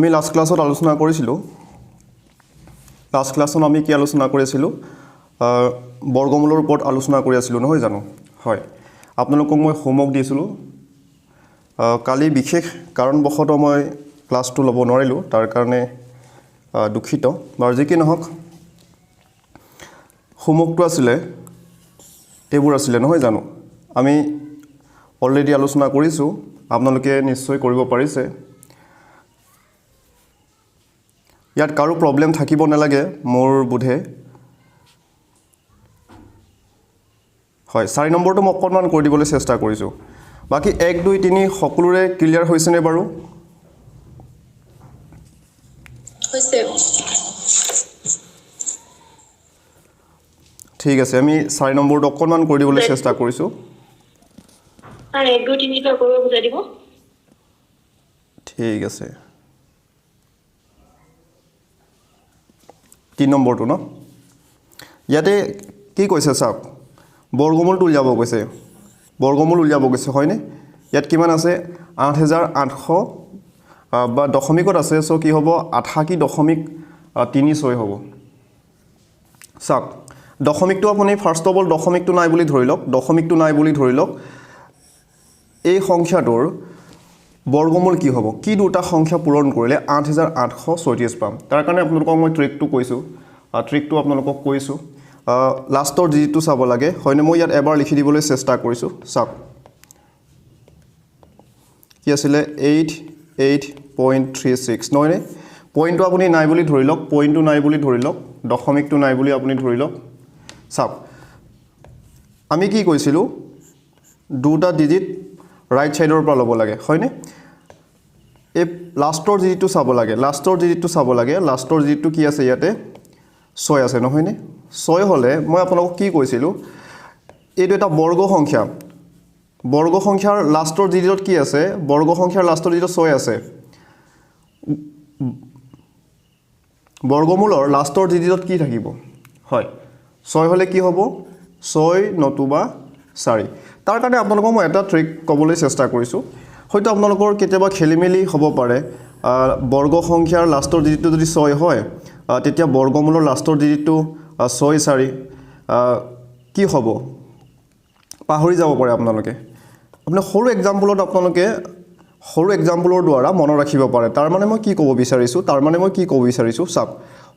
আমি লাষ্ট ক্লাছত আলোচনা কৰিছিলোঁ লাষ্ট ক্লাছত আমি কি আলোচনা কৰিছিলোঁ বৰ্গমূলৰ ওপৰত আলোচনা কৰি আছিলোঁ নহয় জানো হয় আপোনালোকক মই হোমৱৰ্ক দিছিলোঁ কালি বিশেষ কাৰণবশতঃ মই ক্লাছটো ল'ব নোৱাৰিলোঁ তাৰ কাৰণে দুখিত বাৰু যি কি নহওক হোমৱৰ্কটো আছিলে এইবোৰ আছিলে নহয় জানো আমি অলৰেডি আলোচনা কৰিছোঁ আপোনালোকে নিশ্চয় কৰিব পাৰিছে ইয়াত কাৰো প্ৰব্লেম থাকিব নালাগে মোৰ বোধে হয় 4 নম্বৰটো মই অকণমান কৰি দিবলৈ চেষ্টা কৰিছোঁ বাকি 1 2 3 সকলোৰে ক্লিয়াৰ হৈছে নে বাৰু হৈছে ঠিক আছে আমি 4 নম্বৰটো অকণমান কৰি দিবলৈ চেষ্টা কৰিছোঁ আৰ 1 2 3 টা কৰিব বুজাই দিব ঠিক আছে 3 নম্বৰটো ন ইয়াতে কি কৈছে চাওক বৰ্গমূলটো উলিয়াব কৈছে বৰ্গমূল উলিয়াব কৈছে হয়নে ইয়াত কিমান আছে 8800 বা দশমিকত আছে সো কি হ'ব 88.36 হ'ব চাওক দশমিকটো আপুনি ফাৰ্স্ট অফ অল দশমিকটো নাই বুলি ধৰি লওক এই সংখ্যাটোৰ বৰ্গমূল কি হ'ব কি দুটা সংখ্যা পূৰণ কৰিলে 8836 পাম তাৰ কাৰণে আপোনালোকক মই ট্ৰিকটো কৈছো ট্ৰিকটো আপোনালোকক কৈছো লাষ্টৰ ডিজিটটো চাব লাগে হয়নে মই ইয়াত এবাৰ লিখি দিবলৈ চেষ্টা কৰিছো চাওক কি আছিল 88.36 নয়নে পইণ্টটো আপুনি নাই বুলি ধৰি লওক পইণ্টটো নাই বুলি ধৰি লওক দশমিকটো নাই বুলি আপুনি ধৰি লওক চাওক আমি কি কৈছিলো দুটা ডিজিট ৰাইট সাইডৰ পৰা ল'ব লাগে হয়নে এই লাষ্টৰ ডিজিটটো চাব লাগে লাষ্টৰ ডিজিটটো কি আছে ইয়াতে 6 আছে নহয়নে 6 হলে মই আপোনালোকক কি কৈছিলো এইটো এটা বৰ্গ সংখ্যাৰ লাষ্টৰ ডিজিটত কি আছে বৰ্গ সংখ্যাৰ লাষ্টৰ ডিজিটত 6 আছে বৰ্গমূলৰ লাষ্টৰ ডিজিটত কি থাকিব হয় 6 হলে কি হ'ব 6 নতুবা 4 তাৰ কাৰণে আপোনালোকক মই এটা ট্ৰিক ক'বলৈ চেষ্টা কৰিছো হয়তো আপোনালোকৰ কেতিয়াবা খেলিমেলি হ'ব পাৰে বৰ্গ সংখ্যাৰ লাষ্টৰ ডিজিটটো যদি 6 হয় তেতিয়া বৰ্গমূলৰ লাষ্টৰ ডিজিটটো 6 4 কি হ'ব পাহৰি যাব পাৰে আপোনালোকে আপুনি সৰু এক্সাম্পলৰ দ্বাৰা মনত ৰাখিব পাৰে তাৰ মানে মই কি ক'ব বিচাৰিছো চাওক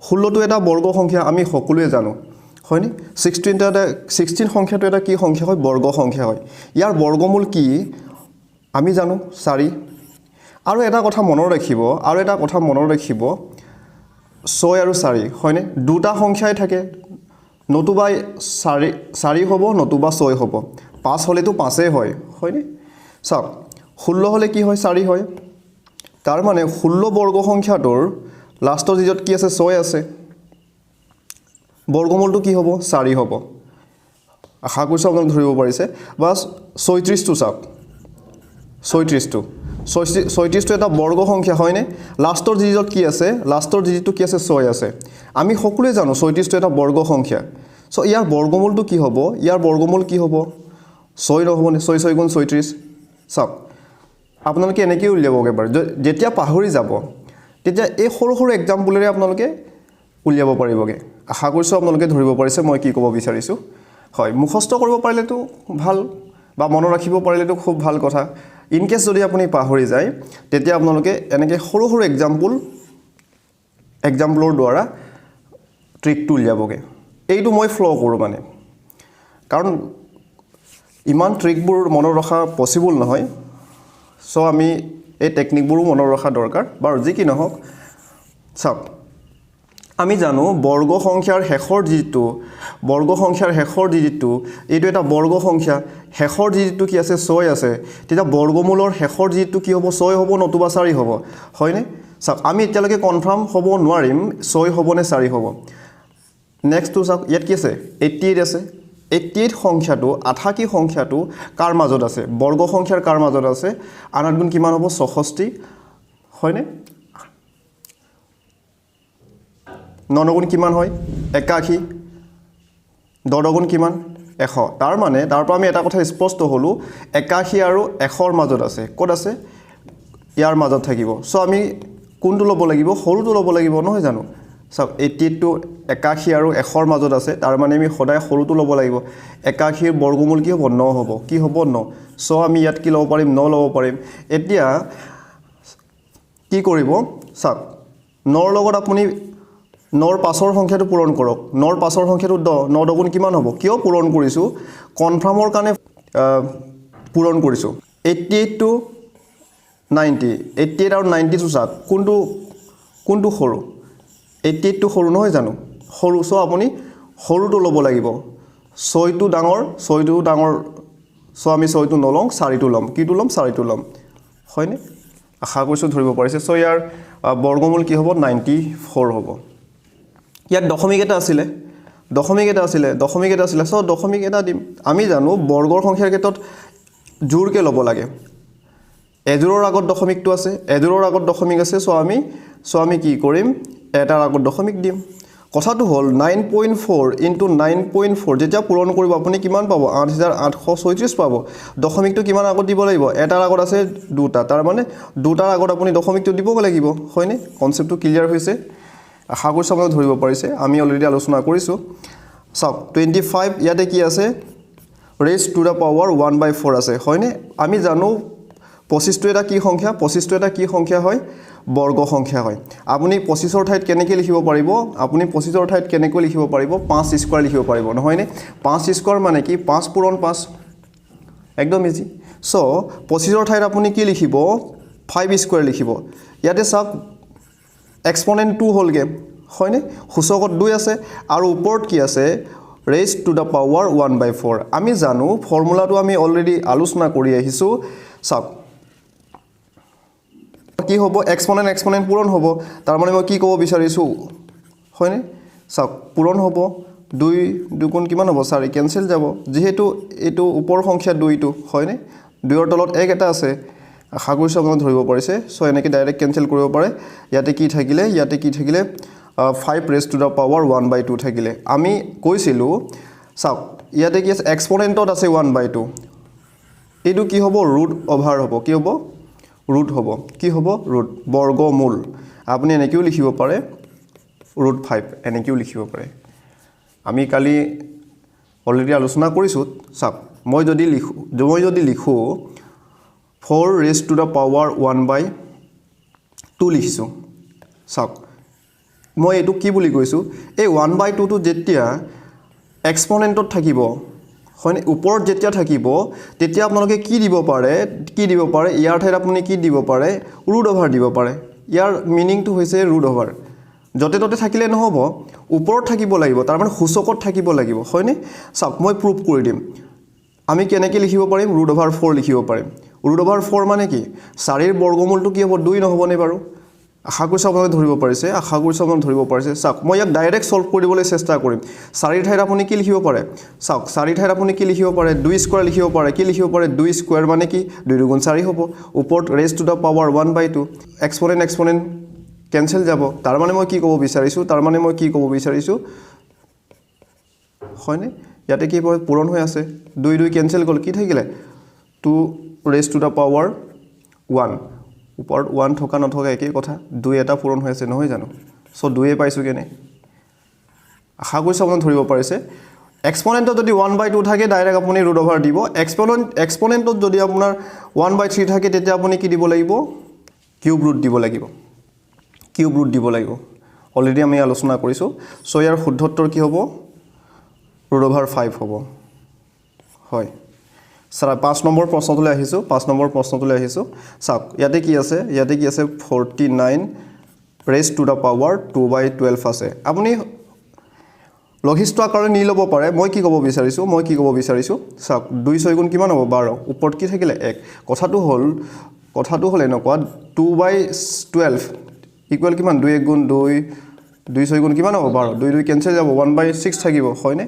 16 টো এটা বৰ্গ সংখ্যা আমি সকলোৱে জানো হয়নি 16 সংখ্যাটো এটা কি সংখ্যা হয় বৰ্গ সংখ্যা হয় ইয়াৰ বৰ্গমূল কি আমি জানো 4 আৰু এটা কথা মনত ৰাখিব 6 আৰু 4 হয়নে দুটা সংখ্যাই থাকে নতুবা 4 হ'ব নতুবা 6 হ'ব 5 হলেতো 5 হয় হয়নে চাওক 16 হলে কি হয় 4 হয় তাৰ মানে 16 বৰ্গ সংখ্যাটোৰ লাষ্টৰ ডিজিটত কি আছে 6 আছে বৰ্গমূলটো কি হ'ব 4 হ'ব আশা কৰিছো আপোনালোকে ধৰিব পাৰিছে বাস 36 টো চাওক 36 টো এটা বৰ্গ সংখ্যা হয়নে লাষ্টৰ ডিজিটত কি আছে লাষ্টৰ ডিজিটটো কি আছে 6 আছে আমি সকলোৱে জানো 36 টো এটা বৰ্গ সংখ্যা সো ইয়াৰ বৰ্গমূলটো কি হ'ব 6 নহবনে 6 6 গুণ 36 চাওক আপোনালোকে এনেকৈ উলিয়াবগে পাৰে যেতিয়া পাহৰি যাব তেতিয়া এই সৰু এক্সাম্পলৰে আপোনালোকে উলিয়াব পাৰিবগে আশা কৰিছো আপোনালোকে ধৰিব পাৰিছে মই কি ক'ব বিচাৰিছো হয় মুখস্থ কৰিব পাৰিলেতো ভাল বা মনত ৰাখিব পাৰিলেতো খুব ভাল কথা ইন কেছ যদি আপুনি পাহৰি যায় তেতিয়া আপোনালোকে এনেকৈ সৰু এক্সাম্পলৰ দ্বাৰা ট্ৰিকটো উলিয়াবগে এইটো মই ফ্লো কৰোঁ মানে কাৰণ ইমান ট্ৰিকবোৰ মনত ৰখা পসিবল নহয় সো আমি এই টেকনিকবোৰো মনত ৰখা দৰকাৰ বাৰু যি কি নহওক চাওক আমি জানো বৰ্গ সংখ্যাৰ শেষৰ ডিজিটটো এইটো এটা বৰ্গ সংখ্যা শেষৰ ডিজিটটো কি আছে 6 আছে তেতিয়া বৰ্গমূলৰ শেষৰ ডিজিটটো কি হ'ব 6 হ'ব নতুবা 4 হ'ব হয়নে চাওক আমি এতিয়ালৈকে কনফাৰ্ম হ'ব নোৱাৰিম 6 হ'ব নে 4 হ'ব নেক্সটটো চাওক ইয়াত কি আছে 88 আছে 88 সংখ্যাটো 88 সংখ্যাটো কাৰ মাজত আছে বৰ্গ সংখ্যাৰ কাৰ মাজত আছে 8 গুণ কিমান হ'ব 64 হয়নে 9 গুণ কিমান হয় 81 10 গুণ কিমান 100 তাৰ মানে তাৰ পৰা আমি এটা কথা স্পষ্ট হলো 81 আৰু 100 ৰ মাজত আছে ক'ত আছে ইয়াৰ মাজত থাকিব সো আমি কোনটো ল'ব লাগিব সৰুটো ল'ব লাগিব নহয় জানো চাওক 88 টো 81 আৰু 100 ৰ মাজত আছে তাৰ মানে আমি সদায় সৰুটো ল'ব লাগিব 81 ৰ বৰ্গমূল কি হ'ব 9 হ'ব কি হ'ব 9 সো আমি ইয়াত কি ল'ব পাৰিম 9 ল'ব পাৰিম এতিয়া কি কৰিব চাওক 9 ৰ লগত আপুনি 9 ৰ পাছৰ সংখ্যাটো পূৰণ কৰক 9 ৰ পাছৰ সংখ্যাটো 10 9 দুগুণ কিমান হ'ব কিয় পূৰণ কৰিছো কনফাৰ্মৰ কাৰণে পূৰণ কৰিছো 88 টু 90 88 আৰু 90 টো চাওক কোনটো সৰু 88 টো সৰু নহয় জানো সৰু সো আপুনি সৰুটো ল'ব লাগিব 6 টো ডাঙৰ সো আমি 6 টো নলং 4 টো লম কিটো লম 4 টো লম হয়নে আশা কৰিছো ধৰিব পাৰিছে সো ইয়াৰ বৰ্গমূল কি হ'ব 94 হ'ব ইয়াত দশমিক এটা আছিলে সো দশমিক এটা দিম আমি জানো বৰ্গৰ সংখ্যাৰ ক্ষেত্ৰত জোৰকে ল'ব লাগে এজোৰৰ আগত দশমিকটো আছে এজোৰৰ আগত দশমিক আছে সো আমি কি কৰিম এটাৰ আগত দশমিক দিম কথাটো হ'ল 9.4 ইনটু 9.4 যেতিয়া পূৰণ কৰিব আপুনি কিমান পাব 8836 পাব দশমিকটো কিমান আগত দিব লাগিব এটাৰ আগত আছে দুটা তাৰ মানে দুটাৰ আগত আপুনি দশমিকটো দিব লাগিব হয়নে কনসেপ্টটো ক্লিয়াৰ হৈছে আশা কৰিছো আপোনালোকে ধৰিব পাৰিছে আমি অলৰেডি আলোচনা কৰিছো চাওক 25 ইয়াতে কি আছে raised to the power 1/4 আছে হয়নে আমি জানো 25 টো এটা কি সংখ্যা হয় বৰ্গ সংখ্যা হয় আপুনি 25 ৰ ঠাইত কেনেকৈ লিখিব পাৰিব আপুনি 25 ৰ ঠাইত কেনেকৈ লিখিব পাৰিব 5 স্কয়াৰ লিখিব পাৰিব নহয় নে 5 স্কয়াৰ মানে কি 5 পূৰণ 5 একদম ইজি সো 25 ৰ ঠাইত আপুনি কি লিখিব 5 স্কয়াৰ লিখিব ইয়াতে চাওক এক্সপোনেন্ট 2 হলগে হয়নে সূচকত 2 আছে আৰু ওপৰত কি আছে raised to the power 1/4 আমি জানো ফৰ্মুলাটো আমি অলৰেডি আলোচনা কৰি আহিছো চাওক কি হ'ব এক্সপোনেন্ট পূৰণ হ'ব তাৰ মানে মই কি ক'ব বিচাৰিছো হয়নে চাওক পূৰণ হ'ব 2 দুগুণ কিমান হ'ব 4 কেনসেল যাব যেহেতু এটো ওপৰ সংখ্যা 2 টো হয়নে 2 ৰ তলত 1 এটা আছে আশা কৰিছো আপোনালোকে ধৰিব পাৰিছে সো এনেকৈ ডাইৰেক্ট কেনসেল কৰিব পাৰে ইয়াতে কি থাকিলে 5 raised to the power 1/2 থাকিলে আমি কৈছিলো চাওক ইয়াতে কি আছে এক্সপোনেন্টত আছে 1/2 এটো কি হ'ব ৰুট ওভাৰ হ'ব কি হ'ব ৰুট বৰ্গমূল আপুনি এনেকেও লিখিব পাৰে ৰুট 5 এনেকেও লিখিব পাৰে আমি কালি অলৰেডি আলোচনা কৰিছো চাওক মই যদি লিখো 4 raised to the power 1/2 লিখিছো চাওক মই এটো কি বুলি কৈছো এই 1/2 টো যেতিয়া এক্সপোনেন্টত থাকিব হয়নে ওপৰত যেতিয়া থাকিব তেতিয়া আপোনালোকে কি দিব পাৰে ইয়াৰ ঠাইত আপুনি কি দিব পাৰে ৰুট ওভাৰ দিব পাৰে ইয়াৰ মিনিংটো হৈছে ৰুট ওভাৰ যতে ততে থাকিলে নহব ওপৰত থাকিব লাগিব তাৰ মানে সূচকত থাকিব লাগিব হয়নে চাওক মই প্ৰুফ কৰি দিম আমি কেনেকৈ লিখিব পাৰিম ৰুট ওভাৰ 4 লিখিব পাৰিম ৰুট ওভাৰ 4 মানে কি 4 ৰ বৰ্গমূলটো কি হ'ব 2 নহবনে বাৰু আশা কৰিছো আপোনালোকে ধৰিব পাৰিছে চাওক মই ইয়াক ডাইৰেক্ট সলভ কৰিবলৈ চেষ্টা কৰিম 4 ৰ ঠাইত আপুনি কি লিখিব পাৰে চাওক 4 ৰ ঠাইত আপুনি কি লিখিব পাৰে 2 স্কয়াৰ লিখিব পাৰে 2 স্কয়াৰ মানে কি 2 দুগুণ 4 হ'ব ওপৰত raised to the power 1/2 exponent cancel যাব তাৰ মানে মই কি ক'ব বিচাৰিছো হয়নে ইয়াতে কি পূৰণ হৈ আছে 2 কেনসেল গল কি থাকিলে 2 raised to the power 1 ওপৰত 1 থকা নথকা একেই কথা 2 এটা পূৰণ হৈ আছে নহয় জানো সো 2 এ পাইছো কেনে আশা কৰিছো আপোনালোকে ধৰিব পাৰিছে এক্সপোনেন্টত যদি 1/2 থাকে ডাইৰেক্ট আপুনি ৰুট ওভাৰ দিব এক্সপোনেন্টত যদি আপোনাৰ 1/3 থাকে তেতিয়া আপুনি কি দিব লাগিব কিউব ৰুট দিব লাগিব অলৰেডি আমি আলোচনা কৰিছো সো ইয়াৰ শুদ্ধ উত্তৰ কি হ'ব ৰুট ওভাৰ 5 হ'ব হয় সাৰা 5 নম্বৰ প্ৰশ্নটোলৈ আহিছো চাওক ইয়াতে কি আছে 49 raised to the power 2/12 আছে আপুনি লঘিষ্ঠ আকাৰে নি ল'ব পাৰে মই কি ক'ব বিচাৰিছো চাওক 2 6 গুণ কিমান হ'ব 12 ওপৰত কি থাকিলে 1 কথাটো হ'ল এনেকুৱা 2/12 ইকুৱেল কিমান 2 1 গুণ 2 6 গুণ কিমান হ'ব 12 2 কেনসেল যাব 1/6 থাকিব হয়নে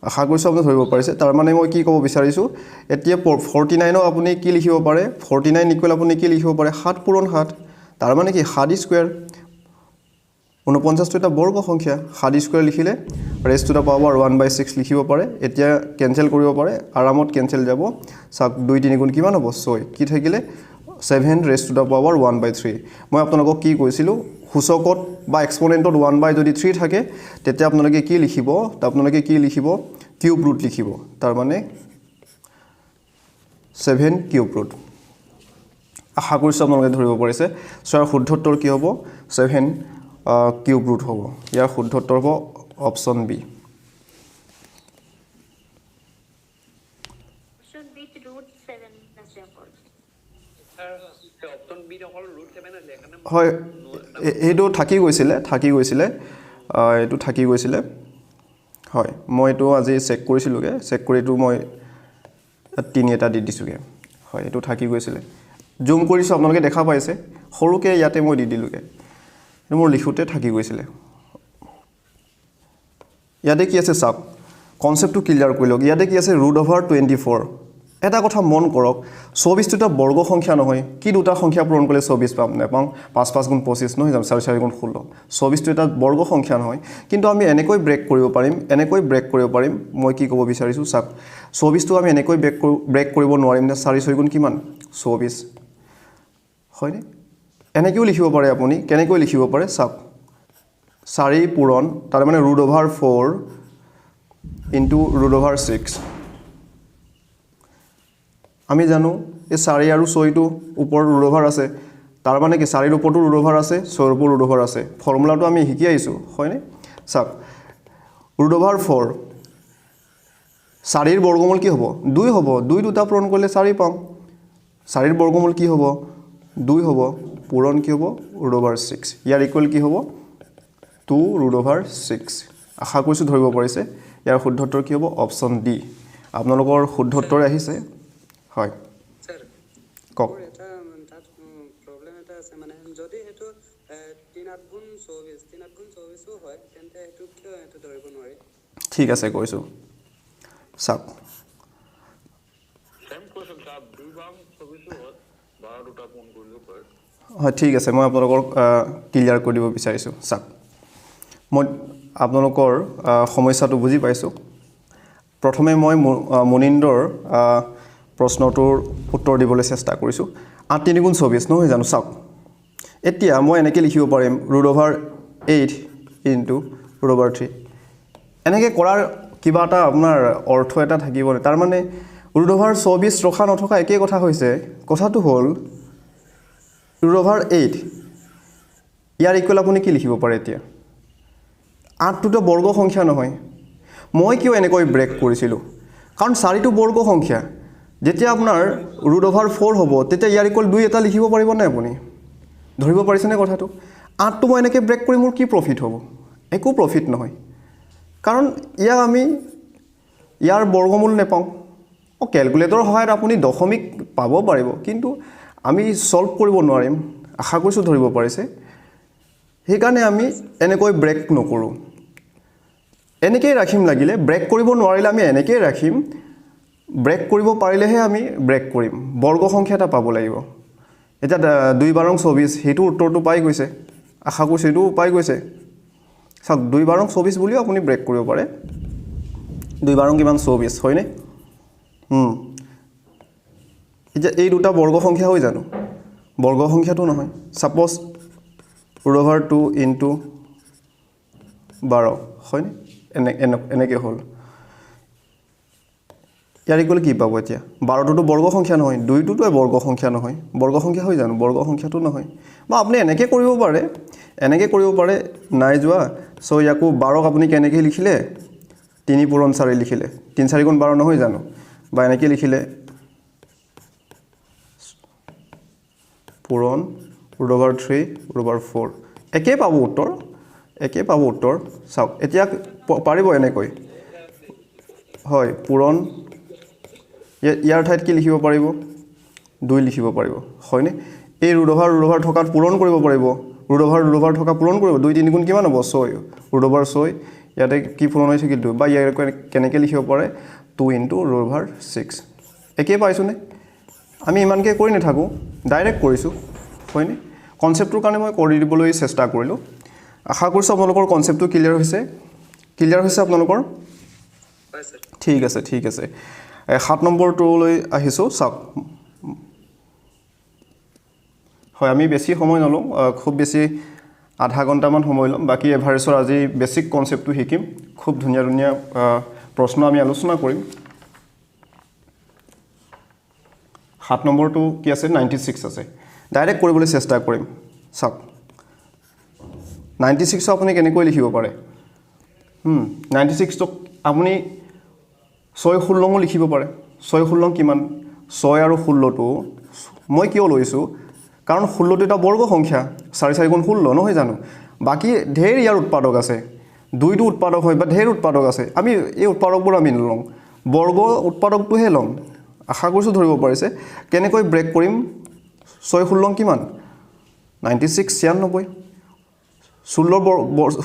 আশা কৰিছো আপুনি ধৰিব পাৰিছে তাৰ মানে মই কি ক'ব বিচাৰিছো এতিয়া 49 আপুনি কি লিখিব পাৰে 49 ইকুৱেল আপুনি কি লিখিব পাৰে 7 পূৰণ 7 তাৰ মানে কি 7 স্কয়াৰ 49 টো এটা বৰ্গ সংখ্যা 7 স্কয়াৰ লিখিলে raised to the power 1/6 লিখিব পাৰে এতিয়া কেনসেল কৰিব পাৰে আৰামত কেনসেল যাব চাওক 2 3 গুণ কিমান হ'ব 6 কি থাকিলে 7 raised to the power 1/3 মই আপোনালোকক কি কৈছিলোঁ সূচকত বা এক্সপোনেণ্টত 1/3 যদি থাকে তেতিয়া আপোনালোকে কি লিখিব কিউব ৰুট লিখিব তাৰ মানে 7 কিউব ৰুট আশা কৰিছোঁ আপোনালোকে ধৰিব পাৰিছে সো ইয়াৰ শুদ্ধ উত্তৰ কি হ'ব 7 কিউব ৰুট হ'ব ইয়াৰ শুদ্ধ উত্তৰ হ'ব option B Option B root 7 আছে অকল অপচন বি অকল ৰুট 7 আছে এখানে হয় এইটো থাকি গৈছিলে এইটো থাকি গৈছিলে হয় মই এইটো আজি চেক কৰিছিলোগে চেক কৰি এইটো মই 3 এটা দি দিছোগে হয় এইটো থাকি গৈছিলে জুম কৰিছো আপোনালোকে দেখা পাইছে সৰুকে ইয়াতে মই দি দিলোগে মোৰ লিখোতে থাকি গৈছিলে ইয়াতে কি আছে চাওক কনসেপ্টটো ক্লিয়াৰ কৰি লওক ইয়াতে কি আছে √24 এটা কথা মন কৰক 24 টো এটা বৰ্গ সংখ্যা নহয় কি দুটা সংখ্যা পূৰণ কৰিলে 24 পাম নাপাম 5 5 গুণ 25 নহয় জানো 4 4 গুণ 16 24 টো এটা বৰ্গ সংখ্যা নহয় কিন্তু আমি এনেকৈ ব্ৰেক কৰিব পাৰিম মই কি ক'ব বিচাৰিছো চাওক 24 টো আমি এনেকৈ ব্ৰেক কৰিব নোৱাৰিম না 4 6 গুণ কিমান 24 হয়নে এনেকৈও লিখিব পাৰে আপুনি কেনেকৈ লিখিব পাৰে চাওক 4 পূৰণ তাৰ মানে √4 ইনটু √6 আমি জানো এই 4 আৰু 6 টো ওপৰত √ভাৰ আছে তাৰ মানে কি 4 ৰ ওপৰটো √ভাৰ আছে 6 ৰ ওপৰত √ভাৰ আছে ফৰ্মুলাটো আমি শিকি আইছো হয়নে চাওক √4 4 ৰ বৰ্গমূল কি হ'ব 2 হ'ব 2 দুটা পূৰণ কৰিলে 4 পাম 4 ৰ বৰ্গমূল কি হ'ব 2 হ'ব পূৰণ কি হ'ব √6 ইয়াৰ ইকুৱেল কি হ'ব 2√6 আশা কৰিছো ধৰিব পাৰিছে ইয়াৰ শুদ্ধ উত্তৰ কি হ'ব অপচন ডি আপোনালোকৰ শুদ্ধ উত্তৰ আহিছে হয় স্যার কক এটা তাত প্রবলেম এটা আছে মানে যদি হেতু 3 গুণ 24 3 গুণ 24 হয় তেন্তে হেতু কিয় হেতু ধৰিব নোৱাৰি ঠিক আছে কৈছো চাওক সেম কোৱেশ্চন তাত 2 ভাগ 24 হয় 12 দুটা পূৰণ কৰিলে পায় হয় ঠিক আছে মই আপোনালোকৰ ক্লিয়াৰ কৰি দিব বিচাৰিছো চাওক মই আপোনালোকৰ সমস্যাটো বুজি পাইছো প্ৰথমে মই মনিন্দৰ প্ৰশ্নটোৰ উত্তৰ দিবলৈ চেষ্টা কৰিছো 8 3 গুণ 24 নহয় জানো চাওক এতিয়া মই এনেকৈ লিখিব পাৰিম √8 ইনটু √3 এনেকৈ কৰাৰ কিবা এটা আপোনাৰ অৰ্থ এটা থাকিব তাৰ মানে √24 ৰখা নথকা একেই কথা হৈছে কথাটো হ'ল √8 ইয়াৰ ইকুৱেল আপুনি কি লিখিব পাৰে এতিয়া 8 টো বৰ্গ সংখ্যা নহয় মই কিয় এনেকৈ ব্ৰেক কৰিছিলো কাৰণ 4 টো বৰ্গ সংখ্যা যেতিয়া আপোনাৰ √4 হ'ব তেতিয়া ইয়াৰ ইকুৱেল 2 এটা লিখিব পাৰিব না আপুনি ধৰিব পাৰিছে নে কথাটো 8 টো মই এনেকৈ ব্ৰেক কৰি মোৰ কি প্ৰফিট হ'ব একো প্ৰফিট নহয় কাৰণ আমি ইয়াৰ বৰ্গমূল নেপাওঁ ক্যালকুলেটৰৰ সহায়ত আপুনি দশমিক পাব পাৰিব কিন্তু আমি সলভ কৰিব নোৱাৰিম আশা কৰিছো ধৰিব পাৰিছে সেইকাৰণে আমি এনেকৈ ব্ৰেক নকৰো এনেকৈ ৰাখিম লাগিলে ব্ৰেক কৰিব নোৱাৰিলে আমি এনেকৈ ৰাখিম ব্ৰেক কৰিব পাৰিলেহে আমি ব্ৰেক কৰিম বৰ্গ সংখ্যা এটা পাব লাগিব এটা 2 বাৰং 24 হেতু উত্তৰটো পাই গৈছে আশা কৰিছো এটো পাই গৈছে চাওক 2 বাৰং 24 বুলিও আপুনি ব্ৰেক কৰিব পাৰে 2 বাৰং কিমান 24 হয়নে এতিয়া এই দুটা বৰ্গ সংখ্যা হৈ জানো বৰ্গ সংখ্যাটো নহয় সাপোজ √2 ইনটু 12 হয়নে এনেকৈ হ'ল ইয়াৰ ইকুৱেল কি পাব এতিয়া 12 টো বৰ্গ সংখ্যা নহয় 2 টোটো বৰ্গ সংখ্যা নহয় বৰ্গ সংখ্যা হৈ জানো বৰ্গ সংখ্যাটো নহয় বা আপুনি এনেকৈ কৰিব পাৰে নাই যোৱা সো ইয়াকো 12 আপুনি কেনেকৈ লিখিলে 3 পূৰণ 4 লিখিলে 3 4 গুণ 12 নহয় জানো বা এনেকৈ লিখিলে পূৰণ √3 √4 একে পাব উত্তৰ চাওক এতিয়া পাৰিব এনেকৈ হয় পূৰণ ইয়াৰ ঠাইত কি লিখিব পাৰিব 2 লিখিব পাৰিব হয়নে এই √ভাৰ থকাত পূৰণ কৰিব পাৰিব √ভাৰ থকা পূৰণ কৰিব 2 3 গুণ কিমান হ'ব 6 √6 ইয়াতে কি পূৰণ হৈ থাকিল 2 বা ইয়াৰ কেনেকৈ লিখিব পাৰে 2 ইনটু √6 একে পাইছোনে আমি ইমানকে কৰি নাথাকো ডাইৰেক্ট কৰিছো হয়নে কনসেপ্টৰ কাৰণে মই কৰি দিবলৈ চেষ্টা কৰিলো আশা কৰিছো আপোনালোকৰ কনসেপ্টটো ক্লিয়াৰ হৈছে আপোনালোকৰ হয় স্যাৰ ঠিক আছে 7 নম্বৰটোলৈ আহিছো চাওক হয় আমি বেছি সময় নলওঁ খুব বেছি আধা ঘণ্টামান সময় ল'ম বাকী এভাৰেজৰ আজি বেছিক কনচেপ্টটো শিকিম খুব ধুনীয়া ধুনীয়া প্ৰশ্ন আমি আলোচনা কৰিম 7 নম্বৰটো কি আছে 96 আছে ডাইৰেক্ট কৰিবলৈ চেষ্টা কৰিম চাওক 96 আপুনি কেনেকৈ লিখিব পাৰে 96 ক আপুনি 6 16 লিখিব পাৰে 6 16 কিমান 6 আৰু 16 টো মই কিয় লৈছোঁ কাৰণ 16 টো এটা বৰ্গ সংখ্যা 4 4 গুণ 16 নহয় জানো বাকি ঢেৰ ইয়াৰ উৎপাদক আছে দুইটো উৎপাদক হয় বা ঢেৰ উৎপাদক আছে আমি এই উৎপাদকবোৰ আমি নলওঁ বৰ্গ উৎপাদকটোহে লওঁ আশা কৰিছোঁ ধৰিব পাৰিছে কেনেকৈ ব্ৰেক কৰিম 6 16 কিমান 96 96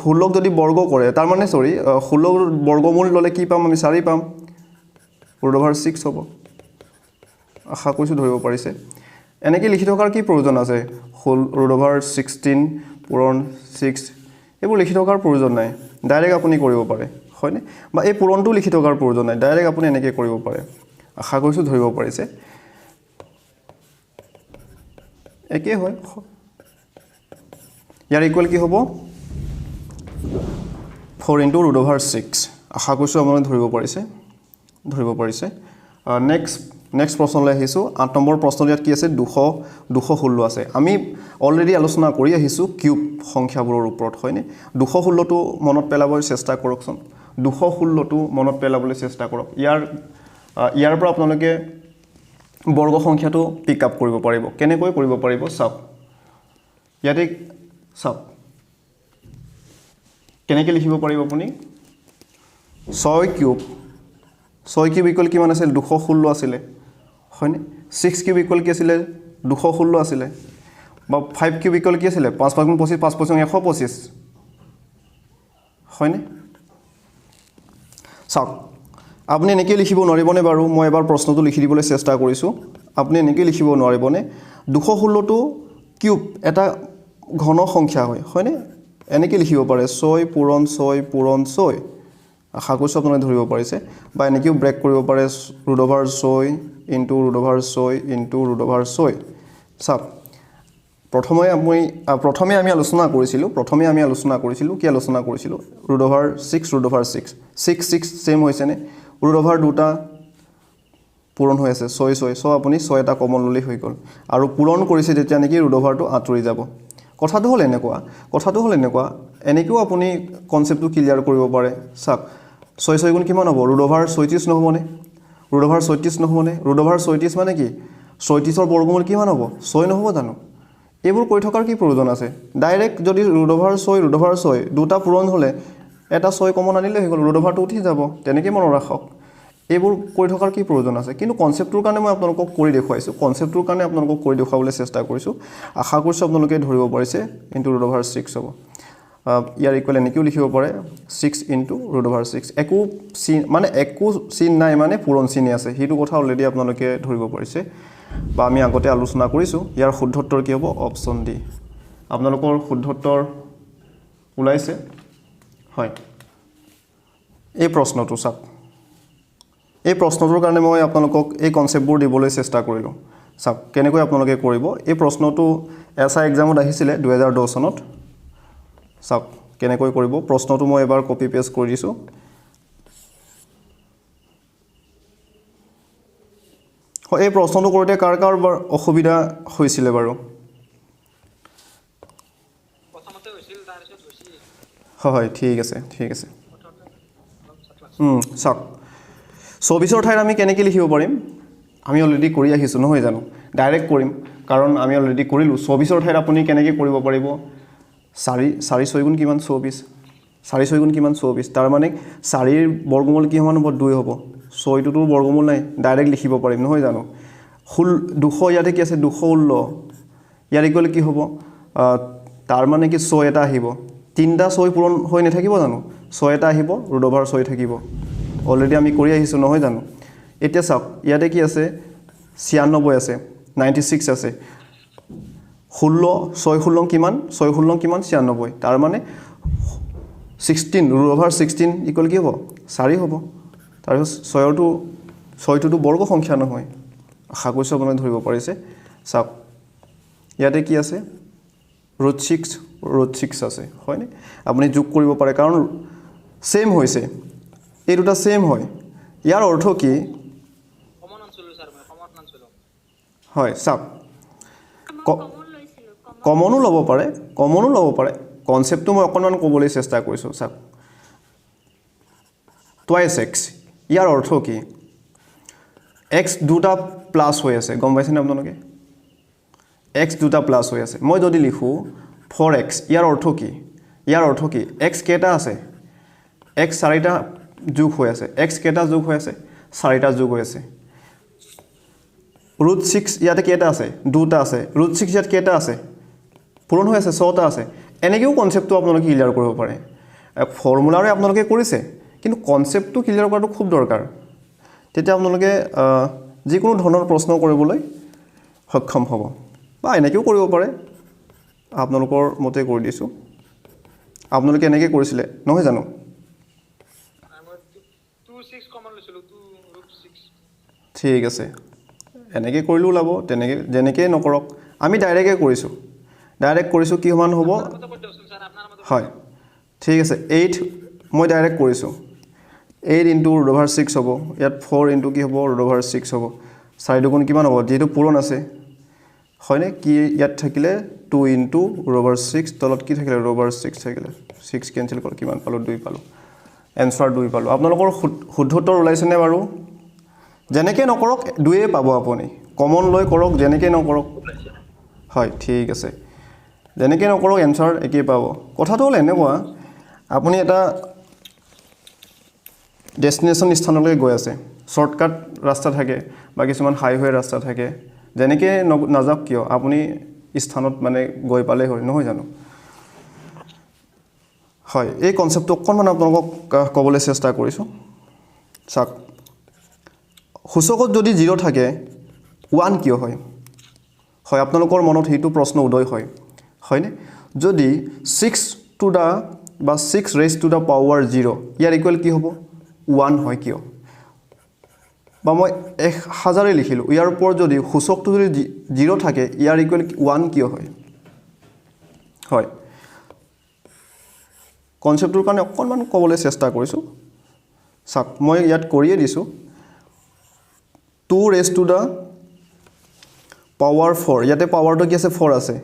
16 যদি বৰ্গ কৰে তাৰ মানে সৰি 16 বৰ্গমূল ললে কি পাম আমি 4 পাম √6 হ'ব আশা কৰিছোঁ ধৰিব পাৰিছে এনেকৈ লিখি থকাৰ কি প্ৰয়োজন আছে √16 পূৰণ 6 এইবোৰ লিখি থকাৰ প্ৰয়োজন নাই ডাইৰেক্ট আপুনি কৰিব পাৰে হয়নে বা এই পূৰণটো লিখি থকাৰ প্ৰয়োজন নাই ডাইৰেক্ট আপুনি এনেকৈ কৰিব পাৰে আশা কৰিছোঁ ধৰিব পাৰিছে একে হয় ইয়াৰ ইকুৱেল কি হ'ব 4 * √6 আশা কৰিছোঁ আপুনি ধৰিব পাৰিছে নেক্সট প্ৰশ্নলৈ আহিছোঁ 8 নম্বৰ প্ৰশ্ন ইয়াত কি আছে 216 আছে আমি অলৰেডি আলোচনা কৰি আহিছোঁ কিউব সংখ্যাবোৰৰ ওপৰত হয়নে 216 টো মনত পেলাবলৈ চেষ্টা কৰকচোন 216 টো মনত পেলাবলৈ চেষ্টা কৰক ইয়াৰ পৰা আপোনালোকে বৰ্গ সংখ্যাটো পিক আপ কৰিব পাৰিব কেনেকৈ কৰিব পাৰিব চাওক ইয়াতে চাওক কেনেকৈ লিখিব পাৰিব আপুনি 6 কিউব ইকুৱেল কিমান আছিল 216 আছিলে হয়নে 6 কিউব ইকুৱেল কি আছিলে 216 আছিলে বা 5 কিউব ইকুৱেল কি আছিলে 5 5 গুণ 25 5 5 125 হয়নে চাওক আপুনি এনেকৈ লিখিব নোৱাৰিবনে বাৰু মই এবাৰ প্ৰশ্নটো লিখি দিবলৈ চেষ্টা কৰিছোঁ আপুনি এনেকৈ লিখিব নোৱাৰিবনে 216 টো কিউব এটা ঘন সংখ্যা হয়নে এনেকৈ লিখিব পাৰে 6 পূৰণ 6 পূৰণ 6 আশা কৰিছোঁ আপোনালোকে ধৰিব পাৰিছে বা এনেকৈও ব্ৰেক কৰিব পাৰে √6 * √6 * √6 চাওক প্ৰথমে আমি আলোচনা কৰিছিলোঁ কি আলোচনা কৰিছিলোঁ √6 6 6 সেম হৈছেনে √, দুটা পূৰণ হৈ আছে 6 6 চ আপুনি 6 এটা কমন ললি হৈ গ'ল আৰু পূৰণ কৰিছে যেতিয়া নেকি √টো আঁতৰি যাব কথাটো হ'ল এনেকুৱা এনেকৈও আপুনি কনচেপ্টটো ক্লিয়াৰ কৰিব পাৰে চাওক 6 6 গুণ কিমান হ'ব √36 নহবনে √36 নহবনে √36 মানে কি 36ৰ বৰ্গমূল কিমান হ'ব 6 নহব জানো এইবোৰ কৰি থকাৰ কি প্ৰয়োজন আছে ডাইৰেক্ট যদি √6 দুটা পূৰণ হ'লে এটা 6 কমন আনিলে হৈ গ'ল √টো উঠি যাব তেনেকৈ মনত ৰাখক এইবোৰ কৰি থকাৰ কি প্ৰয়োজন আছে কিন্তু কনচেপ্টটোৰ কাৰণে মই আপোনালোকক কৰি দেখুৱাইছোঁ কৰি দেখুৱাবলৈ চেষ্টা কৰিছোঁ আশা কৰিছোঁ আপোনালোকে ধৰিব পাৰিছে √6 হ'ব ইয়াৰ ইকুৱেল এনেকৈও লিখিব পাৰে 6 * √6 একো চিন নাই মানে পূৰণ চিনে আছে সেইটো কথা অলৰেডি আপোনালোকে ধৰিব পাৰিছে বা আমি আগতে আলোচনা কৰিছোঁ ইয়াৰ শুদ্ধ উত্তৰ কি হ'ব অপশ্যন ডি আপোনালোকৰ শুদ্ধ উত্তৰ ওলাইছে হয় এই প্ৰশ্নটো চাওক এই প্ৰশ্নটোৰ কাৰণে মই আপোনালোকক এই কনচেপ্টবোৰ দিবলৈ চেষ্টা কৰিলোঁ চাওক কেনেকৈ আপোনালোকে কৰিব এই প্ৰশ্নটো এছআই এক্সামত আহিছিলে 2010 চনত চাওক কেনেকৈ কৰিব প্ৰশ্নটো মই এবাৰ কপি পেষ্ট কৰি দিছোঁ এই প্ৰশ্নটো কৰোঁতে কাৰ অসুবিধা হৈছিলে বাৰু হয় ঠিক আছে চাওক 24ৰ ঠাইত আমি কেনেকৈ লিখিব পাৰিম আমি অলৰেডি কৰি আহিছোঁ নহয় জানো ডাইৰেক্ট কৰিম কাৰণ আমি অলৰেডি কৰিলোঁ 24ৰ ঠাইত আপুনি কেনেকৈ কৰিব পাৰিব 4 6 গুণ কিমান 24 4 6 গুণ কিমান 24 তাৰ মানে 4ৰ বৰ্গমূল কিমান হ'ব 2 হ'ব 6টোৰ বৰ্গমূল নাই ডাইৰেক্ট লিখিব পাৰিম নহয় জানো 200 ইয়াতে কি আছে 216 ইয়াৰ ইকুৱেল কি হ'ব তাৰ মানে কি 6 এটা আহিব তিনিটা 6 পূৰণ হৈ নাথাকিব জানো 6 এটা আহিব √6 থাকিব অলৰেডি আমি কৰি আহিছোঁ নহয় জানো এতিয়া চাওক ইয়াতে কি আছে 96 আছে 96 আছে 16 6 16 কিমান 6 16 কিমান 96 তাৰ মানে 16 √16 ইকুৱেল কি হ'ব 4 হ'ব তাৰপিছত 6টোতো বৰ্গ সংখ্যা নহয় আশা কৰিছোঁ আপোনালোকে ধৰিব পাৰিছে চাওক ইয়াতে কি আছে √6 আছে হয়নে আপুনি যোগ কৰিব পাৰে কাৰণ সেম হৈছে এই দুটা সেম হয় ইয়াৰ অৰ্থ কি কমন আনসাৰ স্যাৰ মানে কমন আনসাৰ হয় চাওক কমন লৈছিলো কমনো ল'ব পাৰে কনসেপ্টটো মই অকণমান ক'বলৈ চেষ্টা কৰিছোঁ চাওক টুৱাইছ এক্স ইয়াৰ অৰ্থ কি এক্স দুটা প্লাছ হৈ আছে গম পাইছেনে আপোনালোকে এক্স দুটা প্লাছ হৈ আছে মই যদি লিখোঁ 4x ইয়াৰ অৰ্থ কি এক্স কেইটা আছে এক্স চাৰিটা যোগ হৈ আছে এক্স কেইটা যোগ হৈ আছে চাৰিটা যোগ হৈ আছে √6 ইয়াতে কেইটা আছে দুটা আছে √6 ইয়াত কেইটা আছে পূৰণ হৈ আছে 6টা আছে এনেকৈও কনসেপ্টটো আপোনালোকে ক্লিয়াৰ কৰিব পাৰে ফৰ্মুলাৰে আপোনালোকে কৰিছে কিন্তু কনসেপ্টটো ক্লিয়াৰ কৰাটো খুব দৰকাৰ তেতিয়া আপোনালোকে যিকোনো ধৰণৰ প্ৰশ্ন কৰিবলৈ সক্ষম হ'ব বা এনেকৈও কৰিব পাৰে আপোনালোকৰ মতে কৰি দিছোঁ আপোনালোকে এনেকৈ কৰিছিলে নহয় জানো আমাৰ 26 কমন লৈছিলো 2√6 ঠিক আছে এনেকৈ কৰিলেও ওলাব তেনেকৈ যেনেকৈ নকৰক আমি ডাইৰেক্টে কৰিছোঁ কি সমান হ'ব কত কৰতে বলছেন স্যাৰ আপনাৰ মত হয় ঠিক আছে 8 মই ডাইৰেক্ট কৰিছোঁ 8 × √6 হ'ব ইয়াত 4 × কি হ'ব √6 হ'ব 4 দুগুণ কিমান হ'ব যেহেতু পূৰণ আছে হয়নে কি ইয়াত থাকিলে 2 × √6 তলত কি থাকিলে √6 থাকিলে 6 কেনসেল কৰ কিমান পালো 2 পালো এনসাৰ 2 পালো আপোনালোকৰ শুদ্ধ উত্তৰ ওলাইছেনে বাৰু যেনেকৈ নকৰক 2 পাব আপুনি কমন লৈ কৰক যেনেকৈ নকৰক হয় ঠিক আছে যেনেকৈ নকৰক এনসাৰ একেই পাব কথাটো হ'ল এনেকুৱা আপুনি এটা ডেষ্টিনেশ্যন স্থানলৈ গৈ আছে শৰ্টকাট ৰাস্তা থাকে বা কিছুমান হাইৱে ৰাস্তা থাকে যেনেকৈ নাযাওক কিয় আপুনি স্থানত মানে গৈ পালে হয় নহয় জানো হয় এই কনসেপ্টটো অকণমান আপোনালোকক ক'বলৈ চেষ্টা কৰিছোঁ চাওক সূচকত যদি 0 থাকে 1 কিয় হয় হয় আপোনালোকৰ মনত সেইটো প্ৰশ্ন উদয় হয় হয়নে যদি 6 টু দা বা 6 raise to the power 0 year equal কি হ'ব 1 হয় কিয় বা মই 1000 লিখিলোঁ ইয়াৰ ওপৰত যদি সূচকটো যদি 0 থাকে ইয়াৰ ইকুৱেল 1 কিয় হয় হয় কনসেপ্টটোৰ কাৰণে অকণমান ক'বলৈ চেষ্টা কৰিছোঁ চাওক মই ইয়াত কৰিয়ে দিছোঁ 2 ৰেজ টু দা পাৱাৰ 4 ইয়াতে পাৱাৰটো কি আছে 4 আছে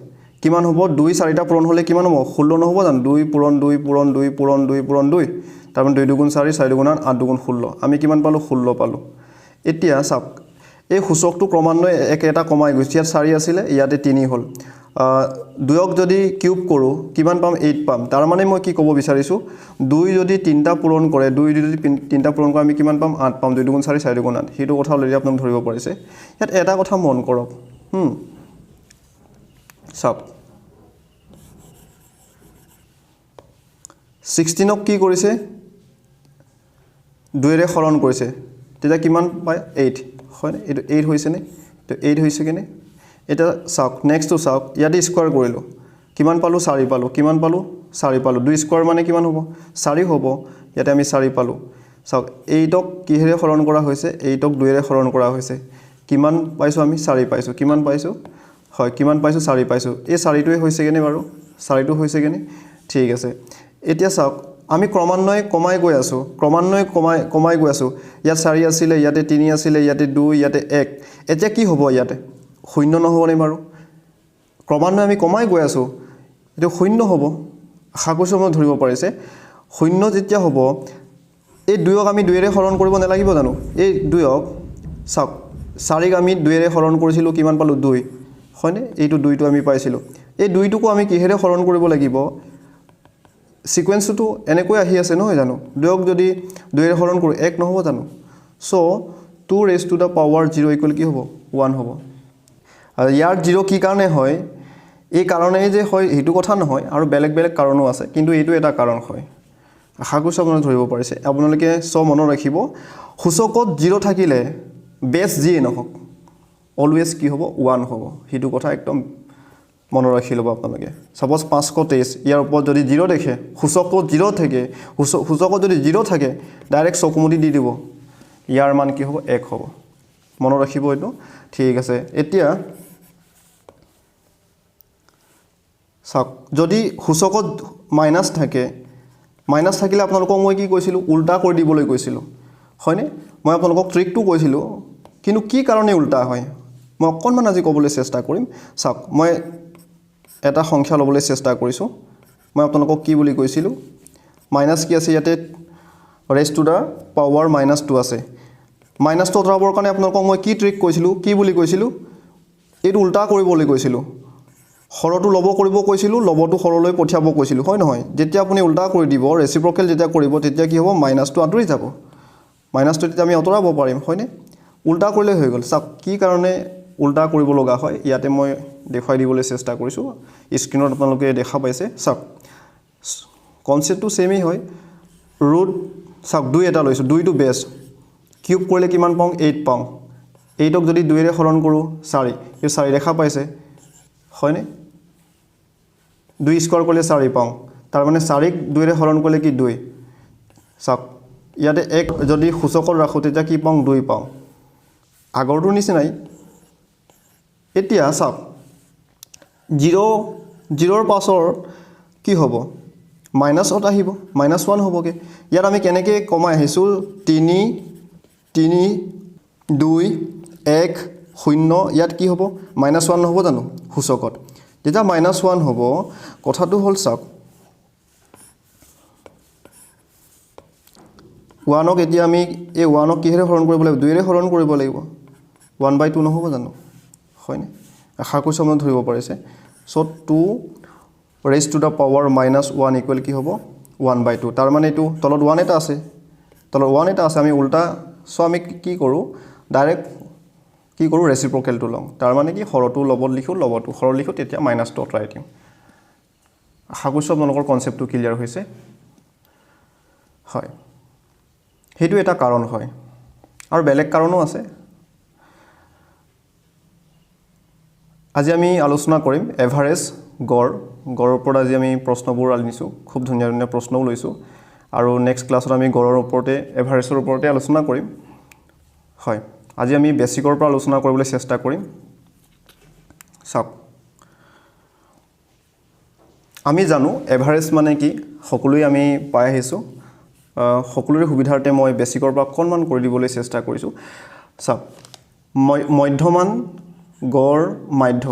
কিমান হ'ব 2 4টা পূৰণ হ'লে কিমান হ'ব 16 নহ'ব জানো 2 পূৰণ 2 পূৰণ 2 পূৰণ 2 পূৰণ 2 তাৰমানে 2 দুগুণ 4 4 দুগুণ 8 8 দুগুণ 16 আমি কিমান পালোঁ 16 পালোঁ এতিয়া চাওক এই সূচকটো ক্ৰমান্বয়ে এটা কমাই গৈছে ইয়াত 4 আছিলে ইয়াতে 3 হ'ল 2ক যদি কিউব কৰোঁ কিমান পাম 8 পাম তাৰ মানে মই কি ক'ব বিচাৰিছোঁ 2 যদি 3টা পূৰণ কৰে 2 যদি 3টা পূৰণ কৰে আমি কিমান পাম 8 পাম 2 দুগুণ 4 4 দুগুণ 8 সেইটো কথা অলৰেডি আপোনালোকে ধৰিব পাৰিছে ইয়াত এটা কথা মন কৰক চাওক 16ক কি কৰিছে 2ৰে হৰণ কৰিছে তেতিয়া কিমান পায় 8 হয়নে এইটো 8 হৈছেনে তো 8 হৈছে কেনে এটা চাওক নেক্সটটো চাওক ইয়াতে স্কোৱাৰ কৰিলোঁ কিমান পালোঁ 4 পালোঁ কিমান পালোঁ 4 পালোঁ 2 স্কোৱাৰ মানে কিমান হ'ব 4 হ'ব ইয়াতে আমি 4 পালোঁ চাওক 8ক কিহেৰে হৰণ কৰা হৈছে 8ক 2ৰে হৰণ কৰা হৈছে কিমান পাইছোঁ আমি 4 পাইছোঁ কিমান পাইছোঁ হয় কিমান পাইছোঁ 4 পাইছোঁ এই 4টোৱে হৈছে কেনে বাৰু 4টো হৈছে কেনে ঠিক আছে এতিয়া চাওক আমি ক্ৰমান্বয়ে কমাই গৈ আছোঁ কমাই গৈ আছোঁ ইয়াত 4 আছিলে ইয়াতে 3 আছিলে ইয়াতে 2 ইয়াতে 1 এতিয়া কি হ'ব ইয়াতে শূন্য নহ'বনে বাৰু ক্ৰমান্বয়ে আমি কমাই গৈ আছোঁ এইটো শূন্য হ'ব আশা কৰিছোঁ মই ধৰিব পাৰিছে শূন্য যেতিয়া হ'ব এই 2ক আমি 2ৰে হৰণ কৰিব নালাগিব জানো এই 2ক চাওক 4ক আমি 2ৰে হৰণ কৰিছিলোঁ কিমান পালোঁ 2 হয়নে এইটো 2টো আমি পাইছিলোঁ এই 2টোকো আমি কিহেৰে হৰণ কৰিব লাগিব সিকুৱেন্সটো এনেকৈ আহি আছে নহয় জানো 2ক যদি 2ৰে হৰণ কৰোঁ 1 নহ'ব জানো so 2 raise to the power 0 equal কি হ'ব 1 হ'ব আৰু ইয়াৰ 0 কি কাৰণে হয় এই কাৰণেই যে হয় সেইটো কথা নহয় আৰু বেলেগ কাৰণো আছে কিন্তু এইটো এটা কাৰণ হয় আশা কৰিছোঁ আপোনালোকে ধৰিব পাৰিছে আপোনালোকে সব মনত ৰাখিব সূচকত 0 থাকিলে বেছ যিয়ে নহওক অলৱেজ কি হ'ব 1 হ'ব সেইটো কথা একদম মনত ৰাখি ল'ব আপোনালোকে সাপোজ 523 ইয়াৰ ওপৰত যদি 0 দেখে সূচকত 0 থাকে সূচকত যদি 0 থাকে ডাইৰেক্ট চকুমুদি দি দিব ইয়াৰ মান কি হ'ব 1 হ'ব মনত ৰাখিব এইটো ঠিক আছে এতিয়া চাওক যদি সূচকত মাইনাছ থাকে মাইনাছ থাকিলে আপোনালোকক মই কি কৈছিলোঁ উল্টা কৰি দিবলৈ কৈছিলোঁ হয়নে মই আপোনালোকক ট্ৰিকটো কৈছিলোঁ কিন্তু কি কাৰণে উল্টা হয় মই অকণমান আজি ক'বলৈ চেষ্টা কৰিম চাওক মই এটা সংখ্যা ল'বলৈ চেষ্টা কৰিছোঁ মই আপোনালোকক কি বুলি কৈছিলোঁ মাইনাছ কি আছে ইয়াতে ৰেজ টু দা পাৱাৰ -2 আছে মাইনাছটো আঁতৰাবৰ কাৰণে আপোনালোকক মই কি ট্ৰিক কৈছিলোঁ কি বুলি কৈছিলোঁ এইটো উল্টা কৰিবলৈ কৈছিলোঁ হৰটো ল'ব কৰিব কৈছিলোঁ ল'বটো হৰলৈ পঠিয়াব কৈছিলোঁ হয় নহয় যেতিয়া আপুনি উল্টা কৰি দিব ৰেচিপ্ৰকেল যেতিয়া কৰিব তেতিয়া কি হ'ব মাইনাছটো আঁতৰি যাব মাইনাছটো তেতিয়া আমি আঁতৰাব পাৰিম হয়নে উল্টা কৰিলে হৈ গ'ল চাওক কি কাৰণে উল্টা কৰিব লগা হয় ইয়াতে মই দেখুৱাই দিবলৈ চেষ্টা কৰিছোঁ স্ক্ৰীনত আপোনালোকে দেখা পাইছে চাওক কনচেপ্টটো সেমেই হয় ৰুট চাওক 2 এটা লৈছোঁ 2 টো বেছ কিউব কৰিলে কিমান পাওঁ 8 পাওঁ 8ক যদি 2 ৰে হৰণ কৰোঁ 4 এই 4 দেখা পাইছে হয়নে 2 স্কোৱাৰ কৰিলে 4 পাওঁ তাৰ মানে 4ক 2 ৰে হৰণ কৰিলে কি 2 চাওক ইয়াতে 1 যদি সূচকত ৰাখোঁ তেতিয়া কি পাওঁ 2 পাওঁ আগৰটোৰ নিচিনাই এতিয়া চাওক 0ৰ পাছৰ কি হ'ব মাইনাছত আহিব -1 হ'বগৈ ইয়াত আমি কেনেকৈ কমাই আহিছোঁ 3 3 2 1 0 ইয়াত কি হ'ব -1 নহ'ব জানো সূচকত যেতিয়া -1 হ'ব কথাটো হ'ল চাওক 1ক এতিয়া আমি এই 1ক কিহেৰে হৰণ কৰিব লাগিব 2ৰে হৰণ কৰিব লাগিব 1/2 নহ'ব জানো হয়নে আশা কৰিছোঁ আপোনালোকে ধৰিব পাৰিছে চ' 2 raise to the power -1 equal কি হ'ব 1/2 তাৰ মানে এইটো তলত 1 এটা আছে আমি উল্টা চ' আমি কি কৰোঁ ডাইৰেক্ট কি কৰোঁ ৰেচিপ্ৰকেলটো লওঁ তাৰ মানে কি হৰটো লগত লিখোঁ লগতো হৰ লিখোঁ তেতিয়া মাইনাছটো আঁতৰাই দিওঁ আশা কৰিছোঁ আপোনালোকৰ কনচেপ্টটো ক্লিয়াৰ হৈছে হয় সেইটো এটা কাৰণ হয় আৰু বেলেগ কাৰণো আছে আজি আমি আলোচনা কৰিম এভাৰেজ গড়ৰ ওপৰত আজি আমি প্ৰশ্নবোৰ আনিছোঁ খুব ধুনীয়া ধুনীয়া প্ৰশ্নও লৈছোঁ আৰু নেক্সট ক্লাছত আমি গড়ৰ ওপৰতে এভাৰেজৰ ওপৰতে আলোচনা কৰিম হয় আজি আমি বেছিকৰ পৰা আলোচনা কৰিবলৈ চেষ্টা কৰিম চাওক আমি জানো এভাৰেজ মানে কি সকলোৱে আমি পাই আহিছোঁ সকলোৰে সুবিধাৰ্থে মই বেছিকৰ পৰা অকণমান কৰি দিবলৈ চেষ্টা কৰিছোঁ চাওক মধ্যমান গড় মাধ্য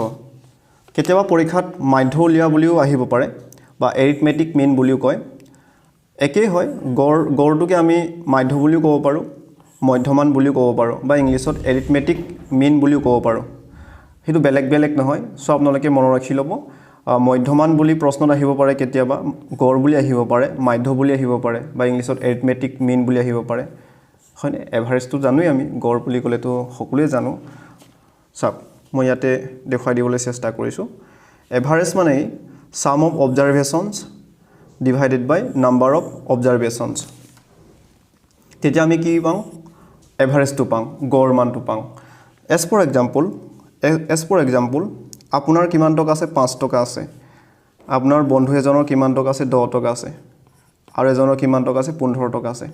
কেতিয়াবা পৰীক্ষাত মাধ্য উলিওৱা বুলিও আহিব পাৰে বা এৰিথমেটিক মিন বুলিও কয় একেই হয় গড়টোকে আমি মাধ্য বুলিও ক'ব পাৰোঁ মধ্যমান বুলিও ক'ব পাৰোঁ বা ইংলিছত এৰিথমেটিক মিন বুলিও ক'ব পাৰোঁ সেইটো বেলেগ নহয় চ' আপোনালোকে মনত ৰাখি ল'ব মধ্যমান বুলি প্ৰশ্নত আহিব পাৰে কেতিয়াবা গড় বুলি আহিব পাৰে মাধ্য বুলি আহিব পাৰে বা ইংলিছত এৰিথমেটিক মিন বুলি আহিব পাৰে হয়নে এভাৰেজটো জানোৱেই আমি গড় বুলি ক'লেতো সকলোৱে জানো চাওক মই ইয়াতে দেখুৱাই দিবলৈ চেষ্টা কৰিছোঁ এভাৰেজ মানে sum of observations divided by number of observations তেতিয়া আমি কি পাওঁ এভাৰেজটো পাওঁ গড় মানটো পাওঁ এজ ফৰ এক্সাম্পল আপোনাৰ কিমান টকা আছে 5 টকা আছে আপোনাৰ বন্ধু এজনৰ কিমান টকা আছে 10 টকা আছে আৰু এজনৰ কিমান টকা আছে 15 টকা আছে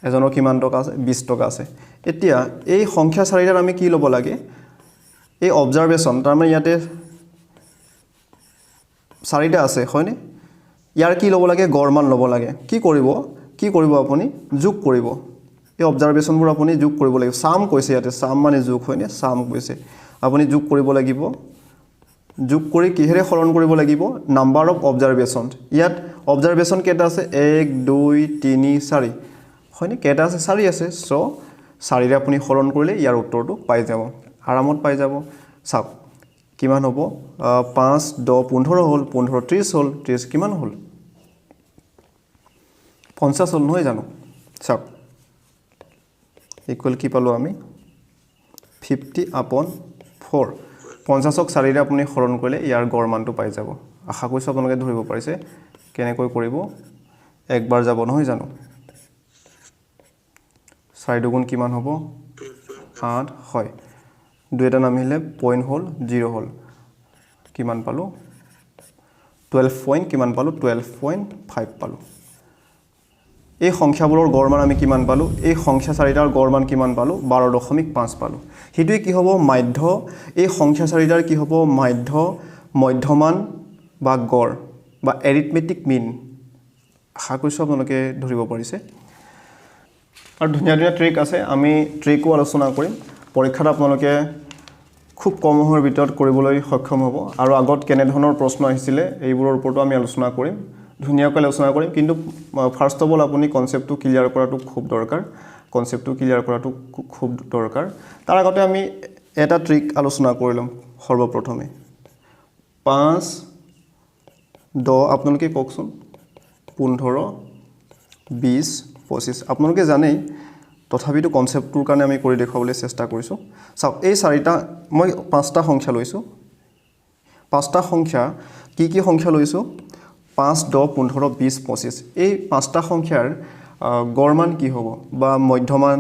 এজনৰ কিমান টকা আছে 20 টকা আছে এতিয়া এই সংখ্যা চাৰিটাৰ আমি কি ল'ব লাগে এই অবজাৰভেশ্যন তাৰমানে ইয়াতে চাৰিটা আছে হয়নে ইয়াৰ কি ল'ব লাগে গড় মান ল'ব লাগে কি কৰিব আপুনি যোগ কৰিব এই অবজাৰভেশ্যনবোৰ আপুনি যোগ কৰিব লাগিব সাম কৈছে ইয়াতে সাম মানে যোগ হয়নে সাম কৈছে আপুনি যোগ কৰিব লাগিব যোগ কৰি কিহেৰে হৰণ কৰিব লাগিব নাম্বাৰ অফ অবজাৰভেশ্যন ইয়াত অবজাৰভেশ্যন কেইটা আছে 1 2 3 4 হয়নে কেইটা আছে 4 আছে চ' 4ৰে আপুনি হৰণ কৰিলে ইয়াৰ উত্তৰটো পাই যাব আৰামত পাই যাব চাওক কিমান হ'ব 5 10 15 হ'ল 15 30 হ'ল 30 কিমান হ'ল 50 হ'ল নহয় জানো চাওক ইকুৱেল কি পালোঁ আমি 50/4 50ক 4ৰে আপুনি হৰণ কৰিলে ইয়াৰ গড় মানটো পাই যাব আশা কৰিছোঁ আপোনালোকে ধৰিব পাৰিছে কেনেকৈ কৰিব একবাৰ যাব নহয় জানো 4 দুগুণ কিমান হ'ব 8 হয় 2 এটা নামিলে পইণ্ট হ'ল 0 হ'ল কিমান পালোঁ 12 পইণ্ট কিমান পালোঁ 12.5 পালোঁ এই সংখ্যাবোৰৰ গড় মান আমি কিমান পালোঁ এই সংখ্যা চাৰিটাৰ গড় মান কিমান পালোঁ 12.5 পালোঁ সেইটোৱে কি হ'ব মাধ্য এই সংখ্যা চাৰিটাৰ কি হ'ব মাধ্য মধ্যমান বা গড় বা এৰিথমেটিক মিন আশা কৰিছোঁ আপোনালোকে ধৰিব পাৰিছে আৰু ধুনীয়া ধুনীয়া ট্ৰিক আছে আমি ট্ৰিকো আলোচনা কৰিম পৰীক্ষাত আপোনালোকে খুব কম সময়ৰ ভিতৰত কৰিবলৈ সক্ষম হ'ব আৰু আগত কেনেধৰণৰ প্ৰশ্ন আহিছিলে এইবোৰৰ ওপৰতো আমি আলোচনা কৰিম ধুনীয়াকৈ আলোচনা কৰিম কিন্তু ফাৰ্ষ্ট অফ অল আপুনি কনচেপ্টটো ক্লিয়াৰ কৰাটো খুব দৰকাৰ তাৰ আগতে আমি এটা ট্ৰিক আলোচনা কৰি ল'ম সৰ্বপ্ৰথমে 5 10 আপোনালোকে কওকচোন 15 20 25 আপোনালোকে জানেই তথাপিতো কনসেপ্টটোৰ কাৰণে আমি কৰি দেখাবলৈ চেষ্টা কৰিছো চাওক এই চাৰিটা মই পাঁচটা সংখ্যা লৈছো পাঁচটা সংখ্যা কি সংখ্যা লৈছো 5 10 15 20 25 এই পাঁচটা সংখ্যাৰ গড়মান কি হ'ব বা মধ্যমান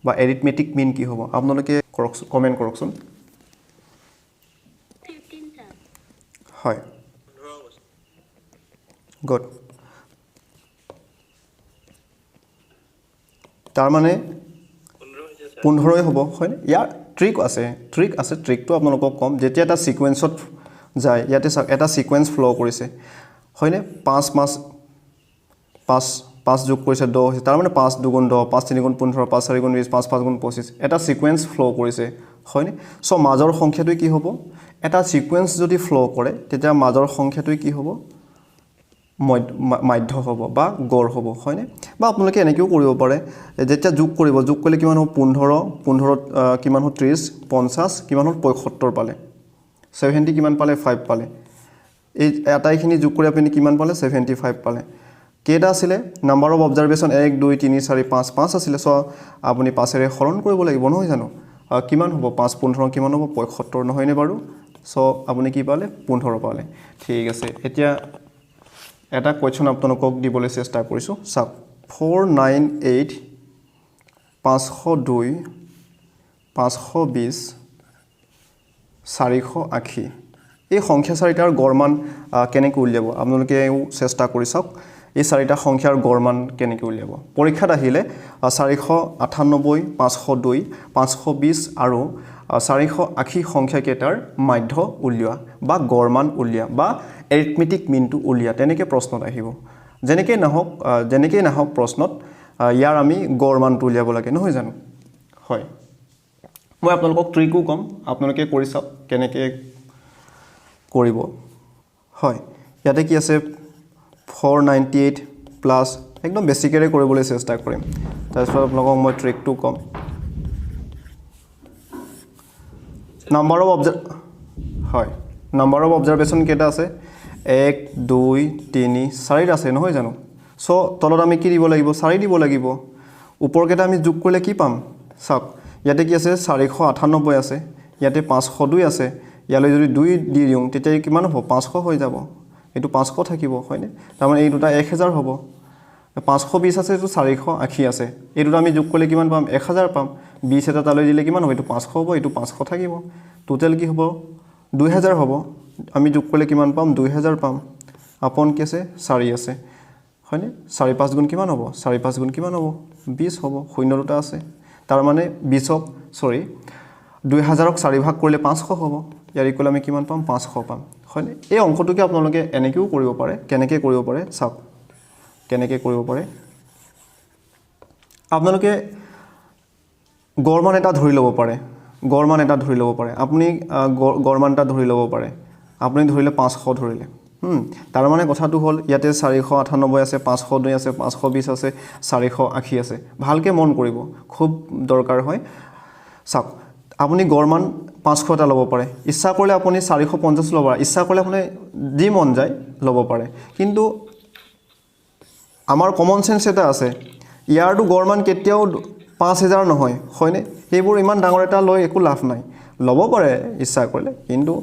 বা এৰিথমেটিক মিন কি হ'ব আপোনালোকে কমেন্ট কৰকচোন 15 হয় গুড তাৰ মানে 15 হ'ব হয় ইয়াৰ ট্ৰিক আছে ট্ৰিকটো আপোনালোকক কম যেতিয়া এটা সিকোয়েন্সত যায় ইয়াতে এটা সিকোয়েন্স ফ্লো কৰিছে হয়নে 5 যোগ কৰিছে 10 হৈছে তাৰ মানে 5 2 গুণ 10 5 3 গুণ 15 5 4 গুণ 20 5 5 গুণ 25 এটা সিকোয়েন্স ফ্লো কৰিছে হয়নে সো মাজৰ সংখ্যাটো কি হ'ব এটা সিকোয়েন্স যদি ফ্লো কৰে তেতিয়া মাজৰ সংখ্যাটো কি হ'ব মাধ্য হ'ব বা গড় হ'ব হয়নে বা আপোনালোকে এনেকেও কৰিব পাৰে যেতিয়া যোগ কৰিলে কিমান হ'ব 15 কিমান হ'ব 30 50 কিমান হ'ব 75 পালে 70 কিমান পালে 5 পালে এই এটাইখিনি যোগ কৰি আপুনি কিমান পালে 75 পালে কেটা আছিলে নাম্বাৰ অফ অবজাৰভেশন 1 2 3 4 5 5 আছিলে সো আপুনি 5 এৰে হৰণ কৰিব লাগিব নহয় জানো কিমান হ'ব 5 15 কিমান হ'ব 75 নহয়নে বাৰু সো আপুনি কি পালে 15 পালে ঠিক আছে এতিয়া এটা কোৱেশ্চন আপোনালোকক দিবলৈ চেষ্টা কৰিছো চাওক 498 502 520 480 এই সংখ্যা চাৰিটাৰ গড়মান কেনেকৈ উলিয়াব আপোনালোকে চেষ্টা কৰি চাওক এই চাৰিটা সংখ্যাৰ গড়মান কেনেকৈ উলিয়াব পৰীক্ষাত আহিলে 498 502 520 আৰু 480 সংখ্যা কেইটাৰ মাধ্য উলিওৱা বা গড়মান উলিওৱা বা এৰিথমেটিক মিনটো উলিওৱা তেনেকৈ প্ৰশ্নত আহিব যেনেকৈ নাহক প্ৰশ্নত ইয়াৰ আমি গড়মানটো উলিয়াব লাগে নহয় জানো হয় মই আপোনালোকক ট্ৰিকো কম আপোনালোকে কৰি চাওক কেনেকৈ কৰিব হয় ইয়াতে কি আছে 498 প্লাস একদম বেসিকেৰে কৰিবলৈ চেষ্টা কৰিম তাৰপিছত আপোনালোকক মই ট্ৰিকটো কম নাম্বাৰ অফ অবজাৰভেশন কেটা আছে 1 2 3 4 আছে নহয় জানো সো তলত আমি কি দিব লাগিব 4 দিব লাগিব ওপৰ কেটা আমি যোগ কৰিলে কি পাম চাওক ইয়াতে কি আছে 498 আছে ইয়াতে 502 আছে ইয়ালৈ যদি 2 দি দিওঁ তেতিয়া কিমান হ'ব 500 হৈ যাব এটো 500 থাকিব হয়নে তাৰ মানে এই দুটা 1000 হ'ব 520 আছে এটো 480 আছে এই দুটা আমি যোগ কৰিলে কিমান পাম 1000 পাম 20 এটা তালৈ দিলে কিমান হ'ব এটো 500 হ'ব এটো 500 থাকিব টোটাল কি হ'ব 2000 হ'ব আমি যোগ কৰিলে কিমান পাম 2000 পাম আপন কি আছে 4 আছে হয়নে 4 5 গুণ কিমান হ'ব 4 5 গুণ কিমান হ'ব 20 হ'ব শূন্য দুটা আছে তাৰ মানে 20ক 2000ক 4 ভাগ কৰিলে 500 হ'ব ইয়াৰ ইকুৱেল আমি কিমান পাম 500 পাম হয়নে এই অংকটোকে আপোনালোকে এনেকেও কৰিব পাৰে কেনেকৈ কৰিব পাৰে চাওক কেনেকৈ কৰিব পাৰে আপোনালোকে গড়মান এটা ধৰি ল'ব পাৰে আপুনি গড়মান এটা ধৰি ল'ব পাৰে আপুনি ধৰিলে 500 ধৰিলে তাৰ মানে কথাটো হ'ল ইয়াতে 498 আছে 502 আছে 520 আছে 480 আছে ভালকে মন কৰিব খুব দৰকাৰ হয় চাওক আপুনি গড়মান 500 এটা ল'ব পাৰে ইচ্ছা কৰিলে আপুনি 450 ল'ব পাৰে ইচ্ছা কৰিলে আপুনি যি মন যায় ল'ব পাৰে কিন্তু আমাৰ কমন সেন্স এটা আছে ইয়াৰটো গড়মান কেতিয়াও 5000 নহয় হয়নে এইবোৰ ইমান ডাঙৰ এটা লৈ একো লাভ নাই ল'ব পাৰে ইচ্ছা কৰিলে কিন্তু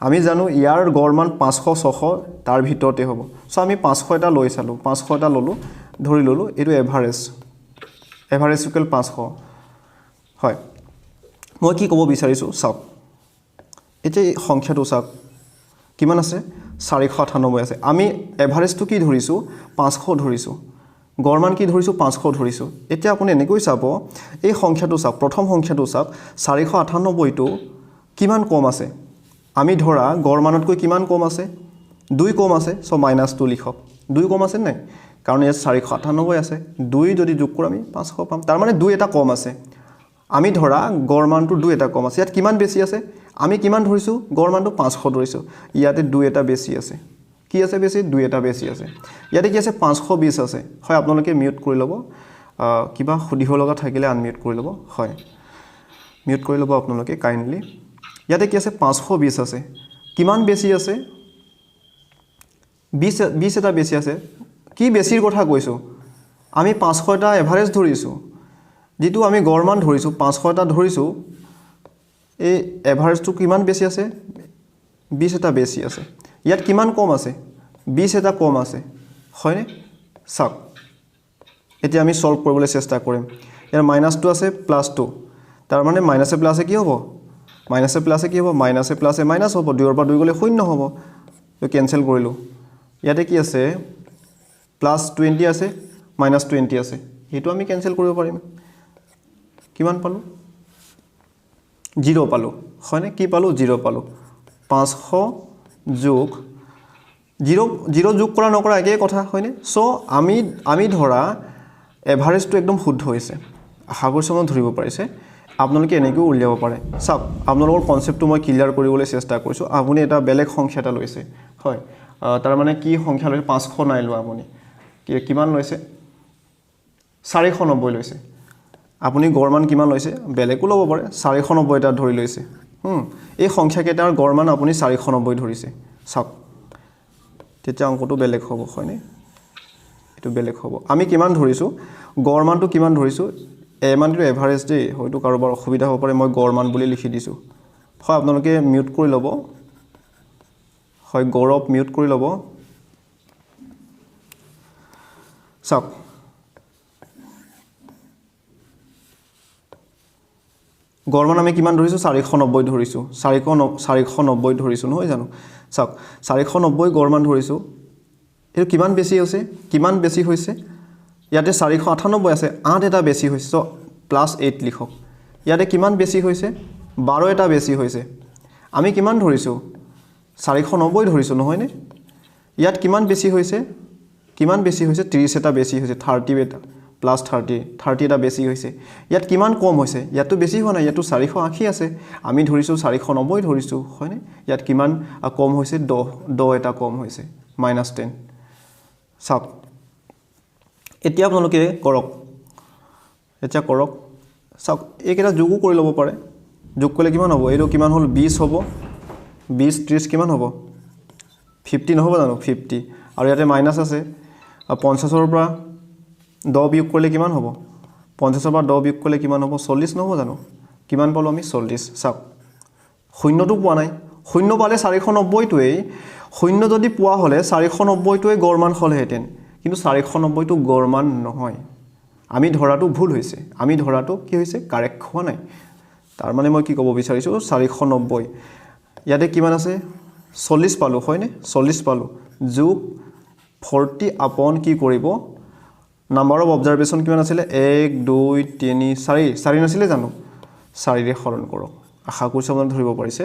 আমি জানো ইয়াৰ গড়মান 500 600 তাৰ ভিতৰতে হ'ব সো আমি 500 এটা লৈ চালো 500 এটা ললো ধৰি ললো এটো এভাৰেজ ইকুৱেল 500 হয় মই কি ক'ব বিচাৰিছো চাওক এতে সংখ্যাটো চাওক কিমান আছে 498 আছে আমি এভাৰেজটো কি ধৰিছো 500 ধৰিছো গড়মান কি ধৰিছো 500 ধৰিছো এতিয়া আপুনি এনেকৈ চাব এই সংখ্যাটো চাওক প্ৰথম সংখ্যাটো চাওক 498 টো কিমান কম আছে আমি ধৰা গড় মানতকৈ কিমান কম আছে 2 কম আছে সো -2 লিখক 2 কম আছে নাই কাৰণ ইয়াত 498 আছে 2 যদি যোগ কৰোঁ আমি 500 পাম তাৰ মানে 2 এটা কম আছে আমি ধৰা গড় মানটো 2 এটা কম আছে ইয়াত কিমান বেছি আছে আমি কিমান ধৰিছো গড় মানটো 500 ধৰিছো ইয়াতে 2 এটা বেছি আছে কি আছে বেছি 2 এটা বেছি আছে ইয়াতে কি আছে 520 আছে হয় আপোনালোকে মিউট কৰি ল'ব কিবা সুধিব লগা থাকিলে আনমিউট কৰি ল'ব হয় মিউট কৰি ল'ব আপোনালোকে কাইন্ডলি ইয়াতে কি আছে 520 আছে কিমান বেছি আছে 20 এটা বেছি আছে কি বেছিৰ কথা কৈছো আমি 500 এটা এভাৰেজ ধৰিছো যেটো আমি গড় মান ধৰিছো 500 এটা ধৰিছো এই এভাৰেজটো কিমান বেছি আছে 20 এটা বেছি আছে ইয়াত কিমান কম আছে 20 এটা কম আছে হয়নে চাওক এতিয়া আমি সলভ কৰিবলৈ চেষ্টা কৰিম ইয়াৰ -2 আছে +2 তাৰ মানে মাইনাসে প্লাসে কি হ'ব মাইনাসে প্লাসে কি হ'ব মাইনাসে প্লাসে মাইনাস হ'ব 2 ৰ পৰা 2 গলে 0 হ'ব তো কেনসেল কৰিলো ইয়াতে কি আছে +20 আছে -20 আছে এটো আমি কেনসেল কৰিব পাৰিম কিমান পালো 0 পালো হয়নে কি পালো 0 পালো 500 যোগ 0 যোগ কৰা নকৰা একে কথা হয়নে সো আমি ধৰা এভাৰেজটো একদম শুদ্ধ হৈছে আশা কৰিছো মই ধৰিব পাৰিছে আপোনালোকে এনেকৈ উলিয়াব পাৰে চাওক আপোনালোকৰ কনসেপ্টটো মই ক্লিয়াৰ কৰিবলৈ চেষ্টা কৰিছো আপুনি এটা বেলেগ সংখ্যা এটা লৈছে হয় তাৰ মানে কি সংখ্যা লৈছে 500 নাই লোৱা আপুনি কিমান লৈছে 490 লৈছে আপুনি গড় মান কিমান লৈছে বেলেগও ল'ব পাৰে 490 এটা ধৰি লৈছে এই সংখ্যা কেইটাৰ গড় মান আপুনি 490 ধৰিছে চাওক তেতিয়া অংকটো বেলেগ হ'ব হয়নে এটো বেলেগ হ'ব আমি কিমান ধৰিছো গড় মানটো কিমান ধৰিছো এ মানটো এভাৰেজ দে হয়তো কাৰোবাৰ অসুবিধা হ'ব পাৰে মই গড় মান বুলি লিখি দিছো হয় আপোনালোকে মিউট কৰি ল'ব হয় গৌৰৱ মিউট কৰি ল'ব চাওক গড় মান আমি কিমান ধৰিছো 490 ধৰিছো 490 ধৰিছো নহয় জানো চাওক 490 গড় মান ধৰিছো এটো কিমান বেছি হৈছে ইয়াতে 498 আছে 8 এটা বেছি হৈছে সো +8 লিখক ইয়াতে কিমান বেছি হৈছে 12 এটা বেছি হৈছে আমি কিমান ধৰিছো 490 ধৰিছো নহয় নে ইয়াত কিমান বেছি হৈছে 30 এটা বেছি হৈছে 30 এটা +30 এটা বেছি হৈছে ইয়াত কিমান কম হৈছে ইয়াতো বেছি হোৱা নাই ইয়াতো 480 আছে আমি ধৰিছো 490 ধৰিছো হয় নে ইয়াত কিমান কম হৈছে 10 এটা কম হৈছে -10 চাওক এতিয়া আপোনালোকে কৰক চাওক এইকেইটা যোগও কৰি ল'ব পাৰে যোগ কৰিলে কিমান হ'ব এইটো কিমান হ'ল 20 হ'ব 20 30 কিমান হ'ব 50 নহব জানো 50 আৰু ইয়াতে মাইনাস আছে 50 ৰ পৰা 10 বিয়োগ কৰিলে কিমান হ'ব 50 ৰ পৰা 10 বিয়োগ কৰিলে কিমান হ'ব 40 নহব জানো কিমান পালো আমি 40 চাওক শূন্যটো পোৱা নাই শূন্য পালে 490 টোই শূন্য যদি পোৱা হলে 490 টোই গড় মান হলহেতেন কিন্তু 490 টো গড় মান নহয় আমি ধৰাটো ভুল হৈছে আমি ধৰাটো কি হৈছে কাৰেক্ট হোৱা নাই তাৰ মানে মই কি ক'ব বিচাৰিছো 490 ইয়াতে কিমান আছে 40 পালো হয়নে 40 পালো যোগ 40 আপন কি কৰিব নাম্বাৰ অফ অবজাৰভেশন কিমান আছিল 1 2 3 4 নাছিলে জানো 4 ৰে হৰণ কৰক আশা কৰিছো আপুনি ধৰিব পাৰিছে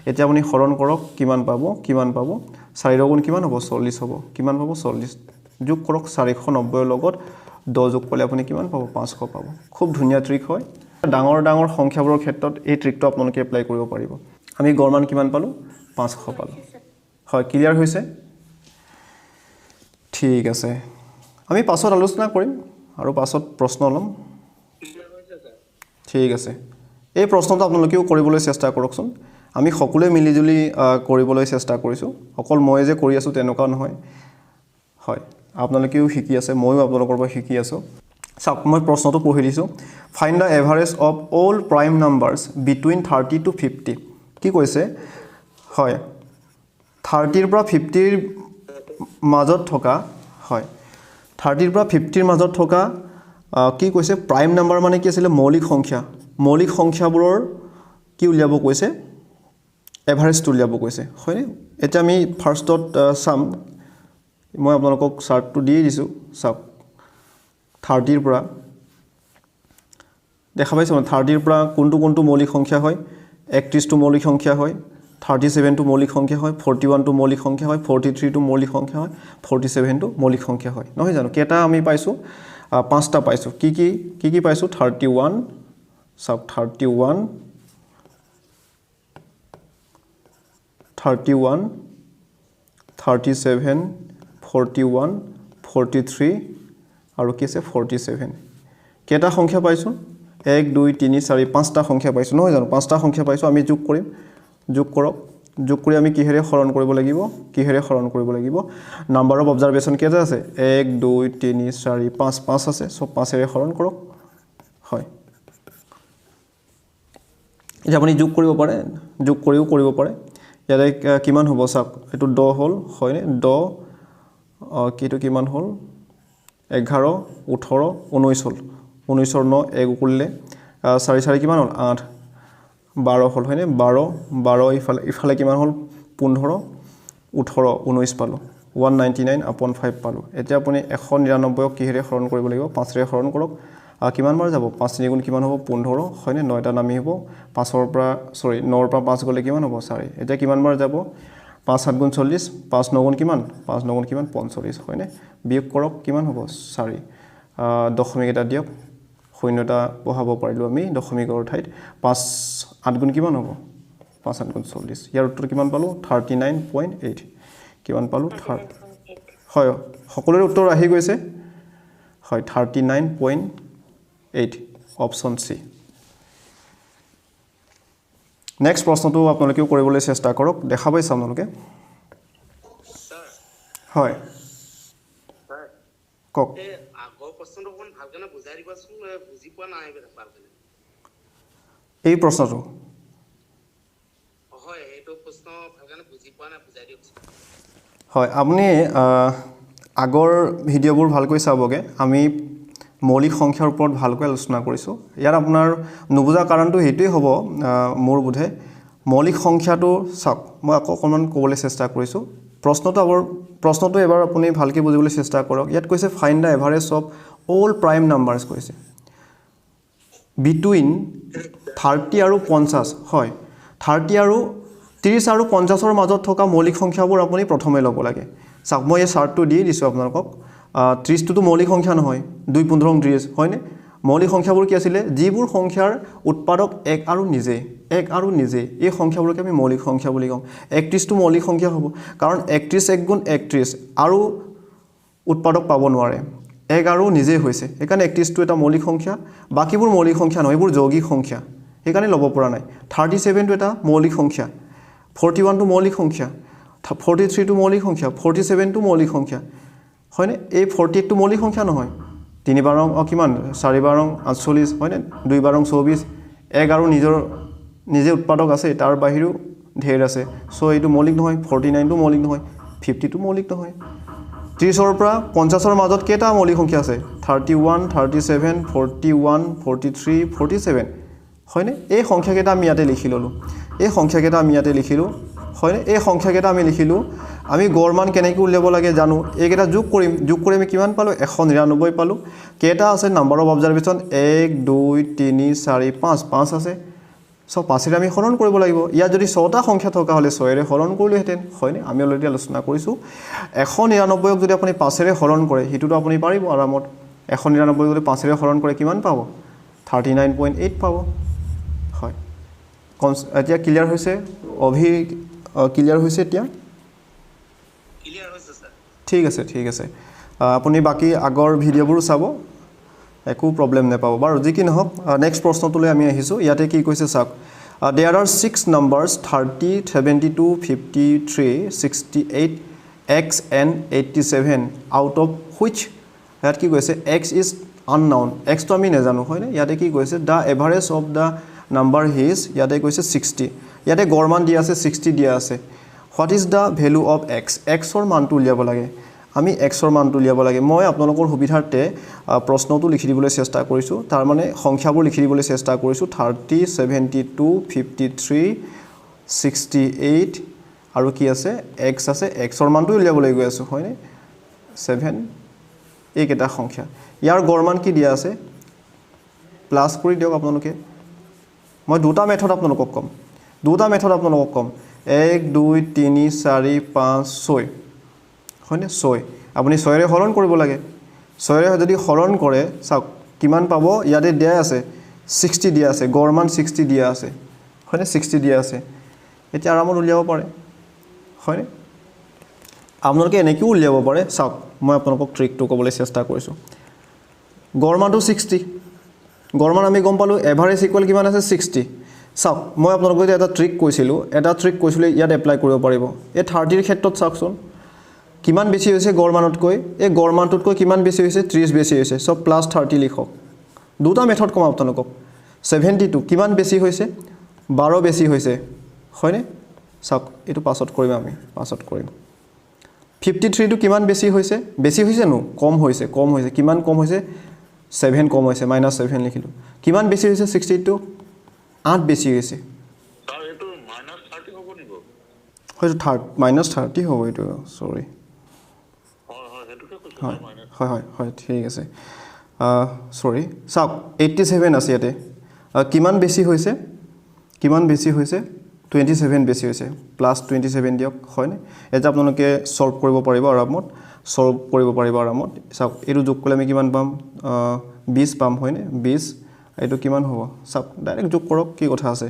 এতিয়া আপুনি হৰণ কৰক কিমান পাব 4 ৰ গুণ কিমান হ'ব 40 হ'ব কিমান পাব 40 যোগ কৰক 490 লগত 10 যোগ কৰিলে আপুনি কিমান পাব 500 পাব খুব ধুনিয়া ট্ৰিক হয় ডাঙৰ সংখ্যাবোৰৰ ক্ষেত্ৰত এই ট্ৰিকটো আপোনালোকে এপ্লাই কৰিব পাৰিব আমি গড় মান কিমান পালো 500 পালো হয় ক্লিয়াৰ হৈছে ঠিক আছে আমি পাছত আলোচনা কৰিম আৰু পাছত প্ৰশ্ন লম ঠিক আছে এই প্ৰশ্নটো আপোনালোকেও কৰিবলৈ চেষ্টা কৰকচোন আমি সকলোৱে মিলিজুলি কৰিবলৈ চেষ্টা কৰিছো অকল মই যে কৰি আছো তেনেকুৱা নহয় হয় আপোনালোকেও শিকি আছে মইও আপোনালোকৰ পৰা শিকি আছো চাওক মই প্ৰশ্নটো পঢ়ি দিছো find the average of all prime numbers between 30 to 50 কি কৈছে হয় 30 ৰ পৰা 50 ৰ মাজত থকা হয় 30 ৰ পৰা 50 ৰ মাজত থকা কি কৈছে প্ৰাইম নাম্বাৰ মানে কি আছিল মৌলিক সংখ্যাবোৰৰ কি উলিয়াব কৈছে এভাৰেজ উলিয়াব কৈছে হয়নে এটা আমি ফাৰ্ষ্টত সাম মই আপোনালোকক চাৰ্টটো দি দিছো চাওক 30 ৰ পৰা দেখা পাইছো 30 ৰ পৰা কোনটো মৌলিক সংখ্যা হয় 31 টো মৌলিক সংখ্যা হয় 37টো মৌলিক সংখ্যা হয় 41টো মৌলিক সংখ্যা হয় 43টো মৌলিক সংখ্যা হয় 47টো মৌলিক সংখ্যা হয় নহয় জানো কেটা আমি পাইছো পাঁচটা পাইছো কি পাইছো 31 সব 31 37 41 43 আৰু কি আছে 47 কেটা সংখ্যা পাইছো 1 2 3 4 5টা সংখ্যা পাইছো নহয় জানো 5টা সংখ্যা পাইছো আমি যোগ কৰিম যোগ কৰক যোগ কৰি আমি কিহেৰে হৰণ কৰিব লাগিব নাম্বাৰ অফ অবজাৰভেশন কেটা আছে 1 2 3 4 5 5 আছে সব 5 এৰে হৰণ কৰক হয় এটা আপুনি যোগ কৰিব পাৰে যোগ কৰিও কৰিব পাৰে ইয়াৰে কিমান হ'ব চাওক এটো 10 হল হয় নে 10 কিটো কিমান হল 11 18 19 হল 19 ৰ 9 1 কৰিলে 4 4 কিমান হল 8 12 হল হয়নে 12 ইফালে কিমান হল 15 18 19 পালো 199 upon 5 পালো এতিয়া আপুনি 199 ক কিহেৰে হৰণ কৰিব লাগিব 5 ৰে হৰণ কৰক কিমান বাৰ যাব 5 3 গুণ কিমান হ'ব 15 হয়নে 9 টা নামি হ'ব 5 ৰ পৰা সৰি 9 ৰ পৰা 5 গলে কিমান হ'ব 4 এতিয়া কিমান বাৰ যাব 5 7 গুণ 40 5 9 গুণ কিমান 5 9 গুণ কিমান 45 হয়নে বিয়োগ কৰক কিমান হ'ব 4 দশমিক এটা দিয়ক শূন্যটা বহাব পাৰিলো আমি দশমিকৰ ঠাইত 5 8 গুণ কিমান হ'ব 5 8 গুণ 40 ইয়াৰ উত্তৰ কিমান পালো 39.8 কিমান পালো হয় সকলোৰে উত্তৰ আহি গৈছে হয় 39.8 অপচন সি নেক্সট প্ৰশ্নটো আপোনালোকে কৰিবলৈ চেষ্টা কৰক দেখা পাইছে আপোনালোকে হয় কক আগৰ প্ৰশ্নটো কোন ভালকৈ বুজাই দিবাচোন বুজি পোৱা নাই ভালকৈ এই প্ৰশ্নটো হয় এইটো প্ৰশ্ন ভালকৈ বুজি পোৱা নাই বুজাই দিয়কচোন হয় আপুনি আগৰ ভিডিঅ'বোৰ ভালকৈ চাবগে আমি মৌলিক সংখ্যাৰ ওপৰত ভালকৈ আলোচনা কৰিছো ইয়াৰ আপোনাৰ নুবুজা কাৰণটো হেতুই হ'ব মোৰ বোধে মৌলিক সংখ্যাটো চাওক মই আকৌ অকমান ক'বলৈ চেষ্টা কৰিছো প্ৰশ্নটো এবাৰ আপুনি ভালকৈ বুজিবলৈ চেষ্টা কৰক ইয়াত কৈছে find the average of all prime numbers কৈছে বিটুইন 30 আৰু 50 হয় 30 আৰু 30 আৰু 50 ৰ মাজত থকা মৌলিক সংখ্যাবোৰ আপুনি প্ৰথমে ল'ব লাগে চাওক মই এই চাৰ্টটো দি দিছো আপোনালোকক 30 টো মৌলিক সংখ্যা নহয় 2 15 30 হয়নে মৌলিক সংখ্যাবোৰ কি আছিল যিবোৰ সংখ্যাৰ উৎপাদক এক আৰু নিজে এই সংখ্যাবোৰকে আমি মৌলিক সংখ্যা বুলি কওঁ 31 টো মৌলিক সংখ্যা হ'ব কাৰণ 31 1 গুণ 31 আৰু উৎপাদক পাব নোৱাৰে এক আৰু নিজে হৈছে একাৰণে 31 টো এটা মৌলিক সংখ্যা বাকিবোৰ মৌলিক সংখ্যা নহয় এইবোৰ যৌগিক সংখ্যা একাৰণে ল'ব পৰা নাই 37 টো এটা মৌলিক সংখ্যা 41 টো মৌলিক সংখ্যা 43 টো মৌলিক সংখ্যা 47 টো মৌলিক সংখ্যা হয়নে এই 48 টো মৌলিক সংখ্যা নহয় 3 বাৰং কিমান 4 বাৰং 48 হয়নে 2 বাৰং 24 এক আৰু নিজে উৎপাদক আছে তাৰ বাহিৰেও ঢেৰ আছে সো এইটো মৌলিক নহয় 49 টো মৌলিক নহয় 50 টো মৌলিক নহয় 30 ৰ পৰা 50 ৰ মাজত কেটা মৌলিক সংখ্যা আছে 31 37 41 43 47 হয়নে এই সংখ্যা কেটা আমি ইয়াতে লিখি ললো হয়নে এই সংখ্যা কেটা আমি লিখিলো আমি গড় মান কেনেকৈ উলিয়াব লাগে জানো এইকেটা যোগ কৰি আমি কিমান পালো 199 পালো কেটা আছে নাম্বাৰ অফ অবজাৰভেশন 1 2 3 4 5 5 আছে সব 5 এৰে আমি হৰণ কৰিব লাগিব ইয়া যদি 6টা সংখ্যা থকা হলে 6 এৰে হৰণ কৰিলেহেতেন হয়নে আমি অলৰেডি আলোচনা কৰিছো 199 ক যদি আপুনি 5 এৰে হৰণ কৰে হিতুটো আপুনি পাৰিব আৰামত 199 যদি 5 এৰে হৰণ কৰে কিমান পাব 39.8 পাব হয় এতিয়া ক্লিয়াৰ হৈছে ক্লিয়াৰ হৈছে এতিয়া ক্লিয়াৰ হৈছে স্যাৰ ঠিক আছে আপুনি বাকি আগৰ ভিডিঅ'বোৰ চাব একো প্ৰবলেম নাপাব বাৰু যি কি নহওক নেক্সট প্ৰশ্নটোলৈ আমি আহিছো ইয়াতে কি কৈছে চাওক there are 6 numbers 30 72 53 68 x and 87 out of which ইয়াত কি কৈছে x is unknown x তো আমি নাজানো হয়নে ইয়াতে কি কৈছে the average of the number is ইয়াতে কৈছে 60 ইয়াতে গড় মান দিয়া আছে 60 দিয়া আছে what is the value of x x ৰ মানটো উলিয়াব লাগে আমি x ৰ মানটো উলিয়াব লাগে মই আপোনালোকৰ সুবিধাৰ্থে প্ৰশ্নটো লিখি দিবলৈ চেষ্টা কৰিছো তাৰ মানে সংখ্যাবোৰ লিখি দিবলৈ চেষ্টা কৰিছো 30 72 53 68 আৰু কি আছে x আছে x ৰ মানটো উলিয়াবলৈ গৈ আছো হয়নে 7 এই কেটা সংখ্যা ইয়াৰ গড় মান কি দিয়া আছে প্লাস কৰি দিয়ক আপোনালোকে মই দুটা মেথড আপোনালোকক কম 1 2 3 4 5 6 হয়নে 6 আপুনি 6 ৰে হৰণ কৰিব লাগে 6 ৰে যদি হৰণ কৰে চাওক কিমান পাব ইয়াতে দিয়া আছে 60 দিয়া আছে গড়মান 60 দিয়া আছে হয়নে 60 দিয়া আছে এতিয়া আৰামত উলিয়াব পাৰে হয়নে আপোনালোকে এনেকৈ উলিয়াব পাৰে চাওক মই আপোনালোকক ট্ৰিকটো ক'বলৈ চেষ্টা কৰিছোঁ গড়মানটো 60 গড়মান আমি গম পালোঁ এভাৰেজ ইকুৱেল কিমান আছে 60 চাওক মই আপোনালোকক এটা ট্ৰিক কৈছিলোঁ ইয়াত এপ্লাই কৰিব পাৰিব এই 30 ৰ ক্ষেত্ৰত চাওকচোন কিমান বেছি হৈছে গড়মানতকৈ এই গড়মানটোতকৈ কিমান বেছি হৈছে 30 বেছি হৈছে সব প্লাস 30 লিখক দুটা মেথড কম আপোনালোকক 72 কিমান বেছি হৈছে 12 বেছি হৈছে হয়নে চাওক এটো পাছত কৰিম আমি পাছত কৰিম 53 টো কিমান বেছি হৈছে নো কম হৈছে কিমান কম হৈছে 7 কম হৈছে -7 লিখিলো কিমান বেছি হৈছে 62 8 বেছি হৈছে স্যার এটো -30 হ'ব নিব হয়তো -30 হ'ব এটো সৰি হয় হেতুকে কৈছো হয় ঠিক আছে সৰি চাওক 87 আছে ইয়াতে কিমান বেছি হৈছে 27 বেছি হৈছে প্লাস 27 দিয়ক হয়নে এটা আপোনালোকে সলভ কৰিব পাৰিব আৰামত চাওক এটো যোগ কৰিলে আমি কিমান পাম 20 পাম হয়নে 20 এটো কিমান হ'ব চাওক ডাইৰেক্ট যোগ কৰক কি কথা আছে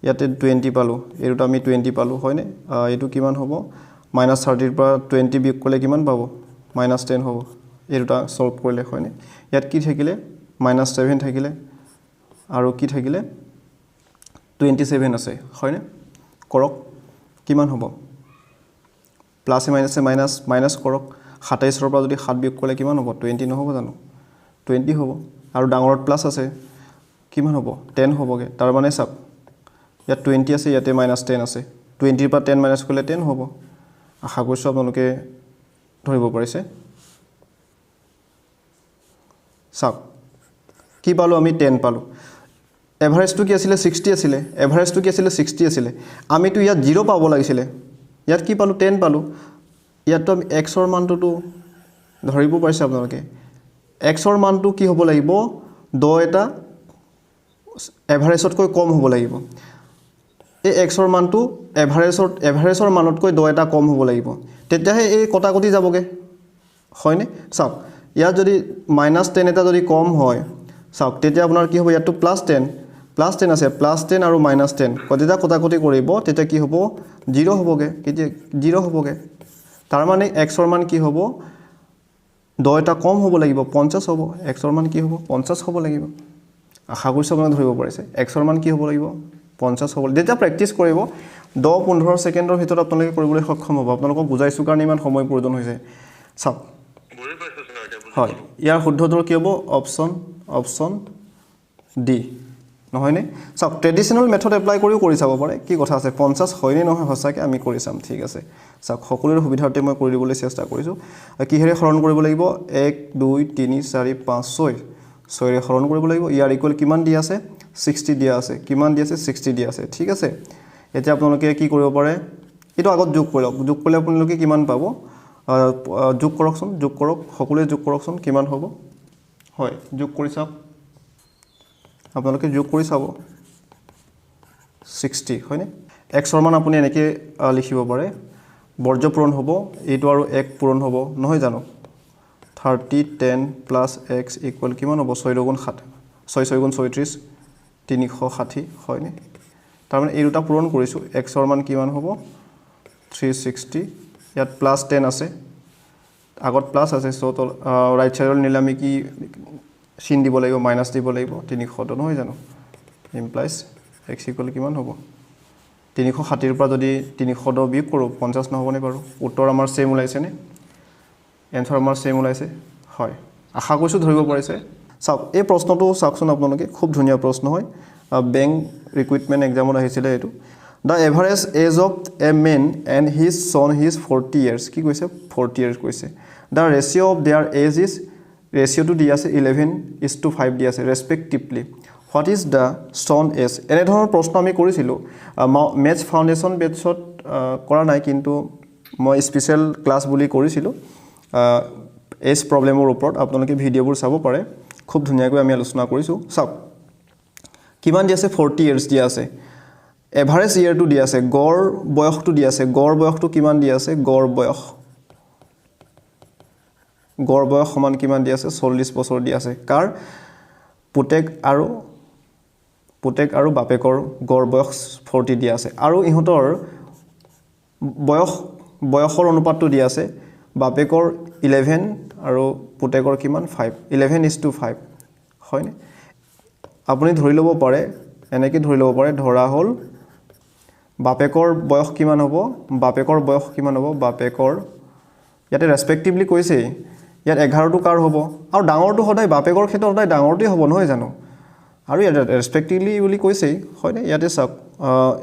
ইয়াতে 20 পালো এটো আমি 20 পালো হয়নে এটো কিমান হ'ব -30 ৰ পৰা 20 বিয়োগ কৰিলে কিমান পাব -10 হ'ব এটোটা সলভ কৰিলে হয়নে ইয়াত কি থাকিলে -7 থাকিলে আৰু কি থাকিলে 27 আছে হয়নে কৰক কিমান হ'ব প্লাস মাইনাসে মাইনাস কৰক 27 ৰ পৰা যদি 7 বিয়োগ কৰিলে কিমান হ'ব 20 নহব জানো 20 হ'ব আৰু ডাঙৰত প্লাস আছে কিমান হ'ব 10 হ'বগে তাৰ মানে চাওক ইয়াত 20 আছে ইয়াতে -10 আছে 20 ৰ পৰা 10 মাইনাস কৰিলে 10 হ'ব আশা কৰিছো আপোনালোকে ধৰিব পাৰিছে চাওক কি পালো আমি 10 পালো এভাৰেজটো কি আছিল 60 আছিল আমিটো ইয়াত 0 পাব লাগিছিল ইয়াত কি পালো 10 পালো ইয়াত তো আমি x ৰ মানটো ধৰিব পাৰিছে আপোনালোকে x ৰ মানটো কি হ'ব লাগিব 10 এটা এভাৰেজতকৈ কম হ'ব লাগিব এই x ৰ মানটো এভাৰেজৰ মানতকৈ 10 এটা কম হ'ব লাগিব তেতিয়াহে এই কটাকটি যাবগে হয়নে চাওক ইয়াত যদি -10 এটা যদি কম হয় চাওক তেতিয়া আপোনাৰ কি হ'ব ইয়াত +10 আছে +10 আৰু -10 কতিটা কটাকটি কৰিব তেতিয়া কি হ'ব 0 হ'বগে কেতিয়া 0 হ'বগে তাৰ মানে x ৰ মান কি হ'ব 10 এটা কম হ'ব লাগিব 50 হ'ব x ৰ মান কি হ'ব 50 হ'ব লাগিব আশা কৰিছো আপোনালোকে ধৰিব পাৰিছে x ৰ মান কি হ'ব লাগিব 50 হ'ব যেতিয়া প্ৰেক্টিস কৰিব 10-15 সেকেন্ডৰ ভিতৰত আপোনালোকে কৰিবলৈ সক্ষম হ'ব আপোনালোকক বুজাইছো কাৰণে ইমান সময় প্ৰয়োজন হৈছে চাওক বুজি পাইছো স্যাৰ এটা হয় ইয়াৰ শুদ্ধতৰ কি হ'ব অপচন ডি নহয়নে চাওক ট্ৰেডিশনাল মেথড এপ্লাই কৰি চাব পাৰে কি কথা আছে 50 হয়নে নহয় হসাকে আমি কৰি চাম ঠিক আছে চাওক সকলোৰে সুবিধাৰ্থে মই কৰি দিবলৈ চেষ্টা কৰিছো কিহেৰে হৰণ কৰিব লাগিব 1 2 3 4 5 6 ৰে হৰণ কৰিব লাগিব ইয়াৰ ইকুৱেল কিমান দিয়া আছে 60 দিয়া আছে কিমান দিয়া আছে 60 দিয়া আছে ঠিক আছে এতিয়া আপোনালোকে কি কৰিব পাৰে এটো আগত যোগ কৰিলে আপোনালোকে কিমান পাব যোগ কৰক সকলোৱে যোগ কৰকচোন কিমান হ'ব হয় যোগ কৰি চাওক আপোনালোকে যোগ কৰি চাব 60 হয়নে x ৰ মান আপুনি এনেকৈ লিখিব পাৰে বৰ্জ্য পূৰণ হ'ব এইটো আৰু 1 পূৰণ হ'ব নহয় জানো 30 10 plus x equal কিমান হ'ব 6 গুণ 7 6 গুণ 36 360 হয়নে তাৰ মানে এই দুটা পূৰণ কৰিছো x ৰ মান কিমান হ'ব 360 ইয়াত +10 আছে আগত প্লাস আছে সো তো রাইট সাইডৰ নিলে আমি কি চিন দিব লাগিব মাইনাস দিব লাগিব 300 নহয় জানো ইমপ্লাইজ x ইকুৱেল কিমান হ'ব 360 ৰ পৰা যদি 300 বিয়োগ কৰো 50 নহবনে বাৰু উত্তৰ আমাৰ সেম ওলাইছে নে এনসাৰ আমাৰ সেম ওলাইছে হয় আশা কৰিছো ধৰিব পাৰিছে চাওক এই প্ৰশ্নটো চাওকচোন আপোনালোকে খুব ধুনীয়া প্ৰশ্ন হয় বেংক ৰিক্ৰুটমেন্ট এক্সামত আহিছিল এটো The average age of a man and his son is 40 years. কি কৈছে 40 years কৈছে. The ratio of their age is ratio to দিয়া আছে 11:5 দিয়া আছে respectively. What is the son age? এনে ধৰণৰ প্ৰশ্ন আমি কৰিছিলো ম্যাথছ ফাউন্ডেশন বেটছত কৰা নাই কিন্তু মই স্পেশাল ক্লাস বুলি কৰিছিলো এজ প্ৰবলেমৰ ওপৰত আপোনালোকে ভিডিঅবোৰ চাব পাৰে খুব ধুনীয়াকৈ আমি আলোচনা কৰিছো চাওক কিমান দিয়া আছে 40 years দিয়া আছে এভাৰেজ ইয়েৰটো দি আছে, গড় বয়সটো দি আছে, গড় বয়সটো কিমান দি আছে, গড় বয়স সমান কিমান দি আছে, 40 বছৰ দি আছে। কাৰ? পুতেক আৰু বাপেকৰ গড় বয়স 40 দিয়া আছে আৰু ইহঁতৰ বয়সৰ অনুপাতটো দিয়া আছে, বাপেকৰ 11 আৰু পুতেকৰ কিমান 5, 11:5 হয়নে? আপুনি ধৰি ল'ব পাৰে, এনেকৈ ধৰি ল'ব পাৰে, ধৰা হ'ল বাপেকৰ বয়স কিমান হ'ব, বাপেকৰ ইয়াতে ৰেচপেক্টিভলি কৈছেই, ইয়াত 11টো কাৰ হ'ব আৰু ডাঙৰটো সদায় বাপেকৰ ক্ষেত্ৰত সদায় ডাঙৰটোৱেই হ'ব নহয় জানো, আৰু ইয়াতে ৰেচপেক্টিভলি বুলি কৈছেই হয়নে? ইয়াতে চাওক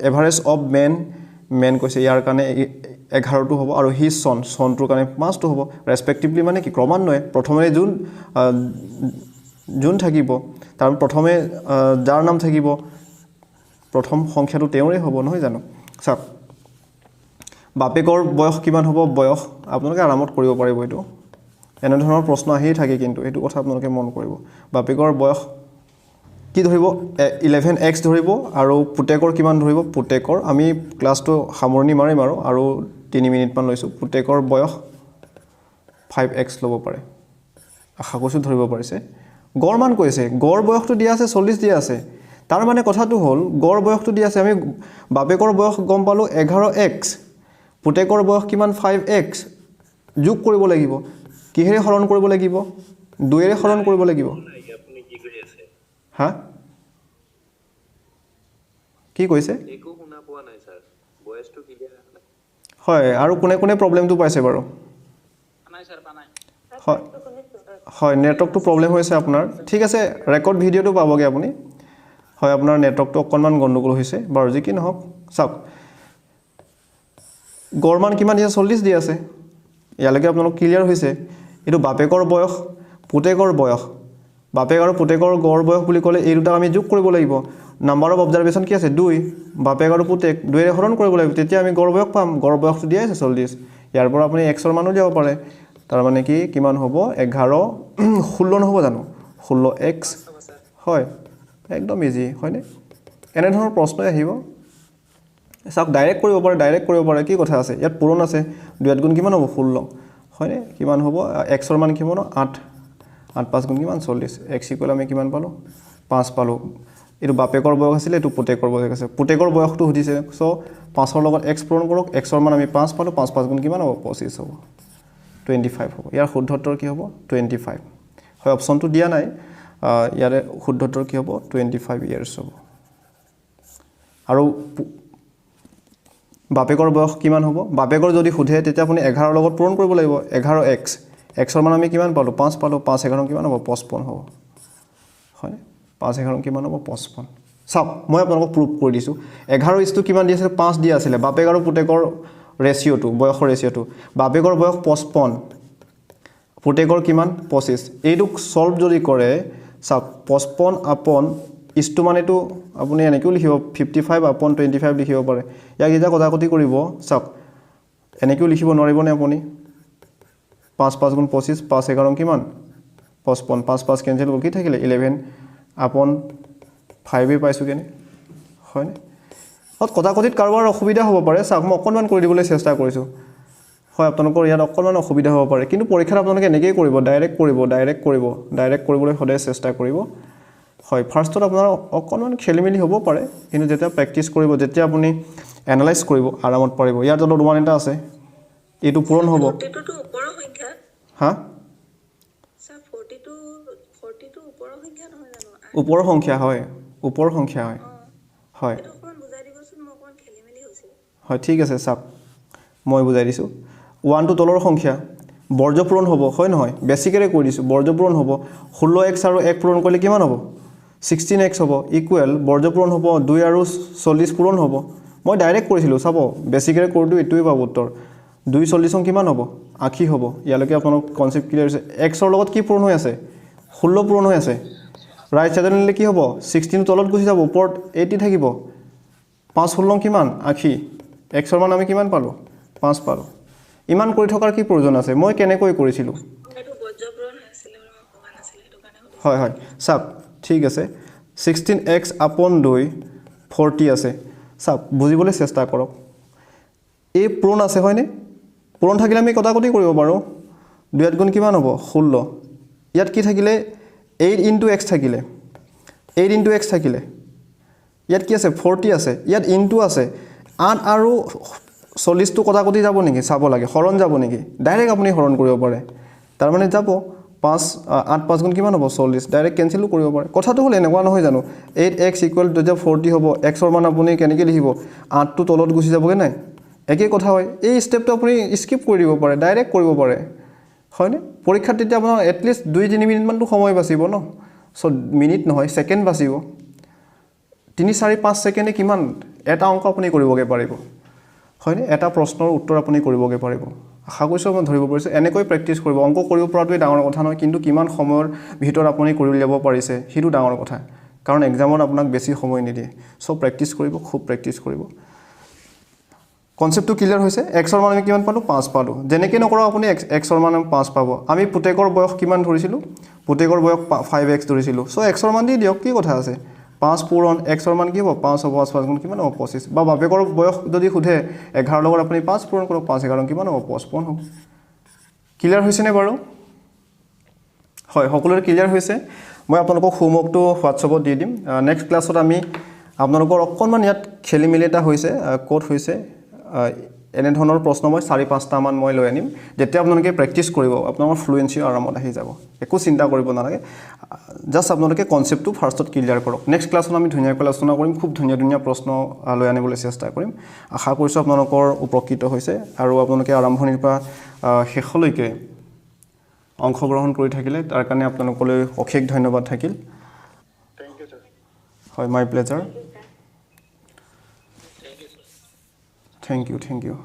এভাৰেজ অফ মেন কৈছে, ইয়াৰ কাৰণে 11টো হ'ব আৰু হিজ চনটোৰ কাৰণে 5টো হ'ব। ৰেচপেক্টিভলি মানে কি ক্ৰমান্বয়ে, প্ৰথমে যোন থাকিব, তাৰ প্ৰথমে যাৰ নাম থাকিব, প্ৰথম সংখ্যাটো তেওঁৰে হ'ব নহয় জানো। চাওক বাপেকৰ বয়স কিমান হ'ব, বয়স আপোনালোকে আৰামত কৰিব পাৰিব, এইটো এনেধৰণৰ প্ৰশ্ন আহিয়ে থাকে, কিন্তু এইটো কথা আপোনালোকে মন কৰিব। বাপেকৰ বয়স কি ধৰিব, 11x ধৰিব আৰু পুতেকৰ কিমান ধৰিব, পুতেকৰ আমি ক্লাছটো সামৰণি মাৰিম আৰু 3 মিনিটমান লৈছোঁ। পুতেকৰ বয়স 5x ল'ব পাৰে, আশা কৰিছোঁ ধৰিব পাৰিছে। গড় মান কৈছে, গড় বয়সটো দিয়া আছে 40 দিয়া আছে, তাৰ মানে কথাটো হ'ল গড় বয়সটো দিয়া আছে, আমি বাপেকৰ বয়স গম পালোঁ 11x, পুতেকৰ বয়স কিমান 5x, যোগ কৰিব লাগিব, কিহেৰে হৰণ কৰিব লাগিব, 2ৰে হৰণ কৰিব লাগিব। আপুনি কি কৰি আছে? হা কি কৈছে? একো শুনা পোৱা নাই স্যাৰ, ভয়েসটো ক্লিয়াৰ নাই। হয়, আৰু কোনে প্ৰব্লেমটো পাইছে বাৰু? নাই স্যাৰ পা নাই। হয়, নেটৱৰ্কটো প্ৰব্লেম হৈছে আপোনাৰ। ঠিক আছে, ৰেকৰ্ড ভিডিঅ'টো পাবগৈ আপুনি। হয়, আপোনাৰ নেটৱৰ্কটো অকণমান গণ্ডগোল হৈছে বাৰু, যি কি নহওক। চাওক গড় মান কিমান দিয়া, 40 দি আছে, ইয়ালৈকে আপোনালোক ক্লিয়াৰ হৈছে। এইটো বাপেকৰ বয়স, পুতেকৰ বয়স, বাপেক আৰু পুতেকৰ গড় বয়স বুলি ক'লে এই দুটাক আমি যোগ কৰিব লাগিব। নাম্বাৰ অফ অবজাৰভেশ্যন কি আছে, 2, বাপেক আৰু পুতেক 2ৰে হৰণ কৰিব লাগিব, তেতিয়া আমি গড় বয়স পাম। গড় বয়সটো দিয়া আছে 40, ইয়াৰ পৰা আপুনি xৰ মানো দিব পাৰে, তাৰমানে কি কিমান হ'ব, 16 নহ'ব জানো, 16x হয়, একদম ইজি হয়নে? এনেধৰণৰ প্ৰশ্নই আহিব। চাওক ডাইৰেক্ট কৰিব পাৰে, কি কথা আছে, ইয়াত পূৰণ আছে, 2 গুণ কিমান হ'ব, 16 হয়নে? কিমান হ'ব, xৰ মান কিমান, 8 5 গুণ কিমান 40, x ইকুৱেল আমি কিমান পালোঁ, 5 পালোঁ। এইটো বাপেকৰ বয়স আছিলে, এইটো পুতেকৰ বয়স আছে, পুতেকৰ বয়সটো সুধিছে, চ' 5ৰ লগত x পূৰণ কৰক, xৰ মান আমি 5 পালোঁ, 5 গুণ কিমান হ'ব, 25 হ'ব, 25 হ'ব। ইয়াৰ শুদ্ধ উত্তৰ কি হ'ব, 25 হয়, অপশ্যনটো দিয়া নাই, ইয়াৰে শুদ্ধ উত্তৰ কি হ'ব, 25 ইয়াৰ্ছ হ'ব। আৰু বাপেকৰ বয়স কিমান হ'ব, বাপেকৰ যদি সোধে তেতিয়া আপুনি 11ৰ লগত পূৰণ কৰিব লাগিব, 11x, xৰ মান আমি কিমান পালোঁ, 5 পালোঁ, 5 11 কিমান হ'ব, 55 হ'ব হয়, 5 11 কিমান হ'ব, 55। চাওক মই আপোনালোকক প্ৰুভ কৰি দিছোঁ, 11 কিমান দি আছিলে, 5 দিয়া আছিলে, বাপেক আৰু পুতেকৰ ৰেচিঅ'টো, বয়সৰ ৰেচিঅ'টো, বাপেকৰ বয়স 55, পুতেকৰ কিমান 25, এইটোক ছল্ভ যদি কৰে, চাওক 55 আপন ইছটো মানেতো আপুনি এনেকৈও লিখিব, 55 আপন 25 লিখিব পাৰে। ইয়াক যেতিয়া কটাকটি কৰিব, চাওক এনেকৈও লিখিব নোৱাৰিবনে আপুনি, 5 গুণ 25, 5 11 কিমান 55, 5 কেঞ্চেল হ'ল, কি থাকিলে 11 আপন 5 পাইছোঁ কেনে হয়নে? কটাকটিত কাৰোবাৰ অসুবিধা হ'ব পাৰে, চাওক মই অকণমান কৰি দিবলৈ চেষ্টা কৰিছোঁ। হয়, আপোনালোকৰ ইয়াত অকণমান অসুবিধা হ'ব পাৰে, কিন্তু পৰীক্ষাত আপোনালোকে এনেকৈয়ে কৰিব, ডাইৰেক্ট কৰিবলৈ সদায় চেষ্টা কৰিব। হয়, ফাৰ্ষ্টত আপোনাৰ অকণমান খেলি মেলি হ'ব পাৰে, কিন্তু যেতিয়া প্ৰেক্টিছ কৰিব, যেতিয়া আপুনি এনালাইজ কৰিব, আৰামত পাৰিব। ইয়াৰ তলত 1 এটা আছে, এইটো পূৰণ হ'ব। হা ওপৰৰ সংখ্যা হয়, হয় হয়, ঠিক আছে, চাওক মই বুজাই দিছোঁ। 1টো তলৰ সংখ্যা, বৰ্জ পূৰণ হ'ব হয় নহয়, বেছিকেৰে কৈ দিছোঁ, বৰ্জ পূৰণ হ'ব, 16x আৰু 1 পূৰণ কৰিলে কিমান হ'ব, 16x হ'ব, ইকুৱেল বৰ্জ পূৰণ হ'ব, 2 আৰু 40 পূৰণ হ'ব। মই ডাইৰেক্ট কৰিছিলোঁ, চাব বেছিকেৰে কৰিটো এইটোৱে পাব উত্তৰ, 2 40 কিমান হ'ব, 80 হ'ব। ইয়ালৈকে আপোনালোক কনচেপ্ট ক্লিয়াৰ হৈছে। xৰ লগত কি পূৰণ হৈ আছে, 16 পূৰণ হৈ আছে, ৰাইট ছাইডত নিলে কি হ'ব, 16 তলত গুচি যাব, ওপৰত 80 থাকিব, 5 16 কিমান 80, xৰ মান আমি কিমান পালোঁ, 5 পালোঁ। ইমান কৰি থকাৰ কি প্ৰয়োজন আছে, মই কেনেকৈ কৰিছিলোঁ। হয়, চাওক ঠিক আছে, 16x আপন 2 40 আছে, চাওক বুজিবলৈ চেষ্টা কৰক এই পূৰণ আছে হয়নে পূৰণ থাকিলে আমি কটাকটি কৰিব পাৰোঁ 2 গুণ কিমান হ'ব 16 ইয়াত কি থাকিলে 8 * x থাকিলে 8 * x থাকিলে ইয়াত কি আছে 40 আছে ইয়াত ইনটু আছে 8 আৰু 40 টো কটাকটি যাব নেকি চাব লাগে হৰণ যাব নেকি ডাইৰেক্ট আপুনি হৰণ কৰিব পাৰে তাৰ মানে যাব 5 8 5 গুণ কিমান হ'ব 40 ডাইৰেক্ট কেনসেল কৰিব পাৰে কথাটো হল এনেকুৱা নহয় জানো 8x = 40 হ'ব x ৰ মান আপুনি কেনেকৈ লিখিব 8 টো তলত গুচি যাবগে নাই একেই কথা হয় এই স্টেপটো আপুনি স্কিপ কৰি দিব পাৰে ডাইৰেক্ট কৰিব পাৰে হয়নে পৰীক্ষাত তেতিয়া আপোনাৰ এটলিষ্ট 2-3 মিনিট মানটো সময় বাচিব ন সো মিনিট নহয় সেকেন্ড বাচিব 3-4-5 সেকেন্ডে কিমান এটা অংক আপুনি কৰিবগে পাৰিব হয়নে এটা প্ৰশ্নৰ উত্তৰ আপুনি কৰিবগে পাৰিব আশা কৰিছো মই ধৰিব পাৰিছো এনেকৈ প্ৰেক্টিছ কৰিব অংক কৰিব পৰাটোই ডাঙৰ কথা নহয় কিন্তু কিমান সময়ৰ ভিতৰত আপুনি কৰি উলিয়াব পাৰিছে হিটো ডাঙৰ কথা কাৰণ এক্সামত আপোনাক বেছি সময় নিদিয়ে সো প্ৰেক্টিছ কৰিব খুব প্ৰেক্টিছ কৰিব কনসেপ্টটো ক্লিয়াৰ হৈছে x ৰ মান আমি কিমান পালো 5 পালো যেনেকৈ নকৰা আপুনি x ৰ মান 5 পাব আমি পুতেকৰ বয়স কিমান ধৰিছিলো পুতেকৰ বয়স 5x ধৰিছিলো সো x ৰ মান দি দিয়ক কি কথা আছে 5 পূৰণ x ৰ মান কি হ'ব 5 হ'ব 5 গুণ কিমান হ'ব 25 বা বাপেকৰ বয়স যদি খুধে 11 লগত আপুনি 5 পূৰণ কৰক 5 11 কিমান হ'ব 55 হ'ব ক্লিয়াৰ হৈছে নে বাৰু হয় সকলোৰে ক্লিয়াৰ হৈছে মই আপোনালোকক হোমৱৰ্কটো হোৱাটছআপত দি দিম নেক্সট ক্লাছত আমি আপোনালোকৰ অকণমান ইয়াত খেলিমেলি এটা হৈছে কোড হৈছে এনে ধৰণৰ প্ৰশ্ন মই 4-5টা মান মই লৈ আনিম যেতিয়া আপোনালোকে প্ৰেক্টিছ কৰিব আপোনালোকৰ ফ্লুৱেন্সি আৰামত আহি যাব একো চিন্তা কৰিব নালাগে জাস্ট আপোনালোকে কনসেপ্টটো ফাৰ্ষ্টত ক্লিয়াৰ কৰক নেক্সট ক্লাছত আমি ধুনীয়াকৈ আলোচনা কৰিম খুব ধুনীয়া প্ৰশ্ন লৈ আনিবলৈ চেষ্টা কৰিম আশা কৰিছো আপোনালোকৰ উপকৃত হৈছে আৰু আপোনালোকে আৰম্ভণিৰ পৰা শেষলৈকে অংশগ্ৰহণ কৰি থাকিলে তাৰ কাৰণে আপোনালোকলৈ অশেষ ধন্যবাদ থাকিল Thank you, sir. হয় my pleasure Thank you, sir. Thank you, sir. Thank U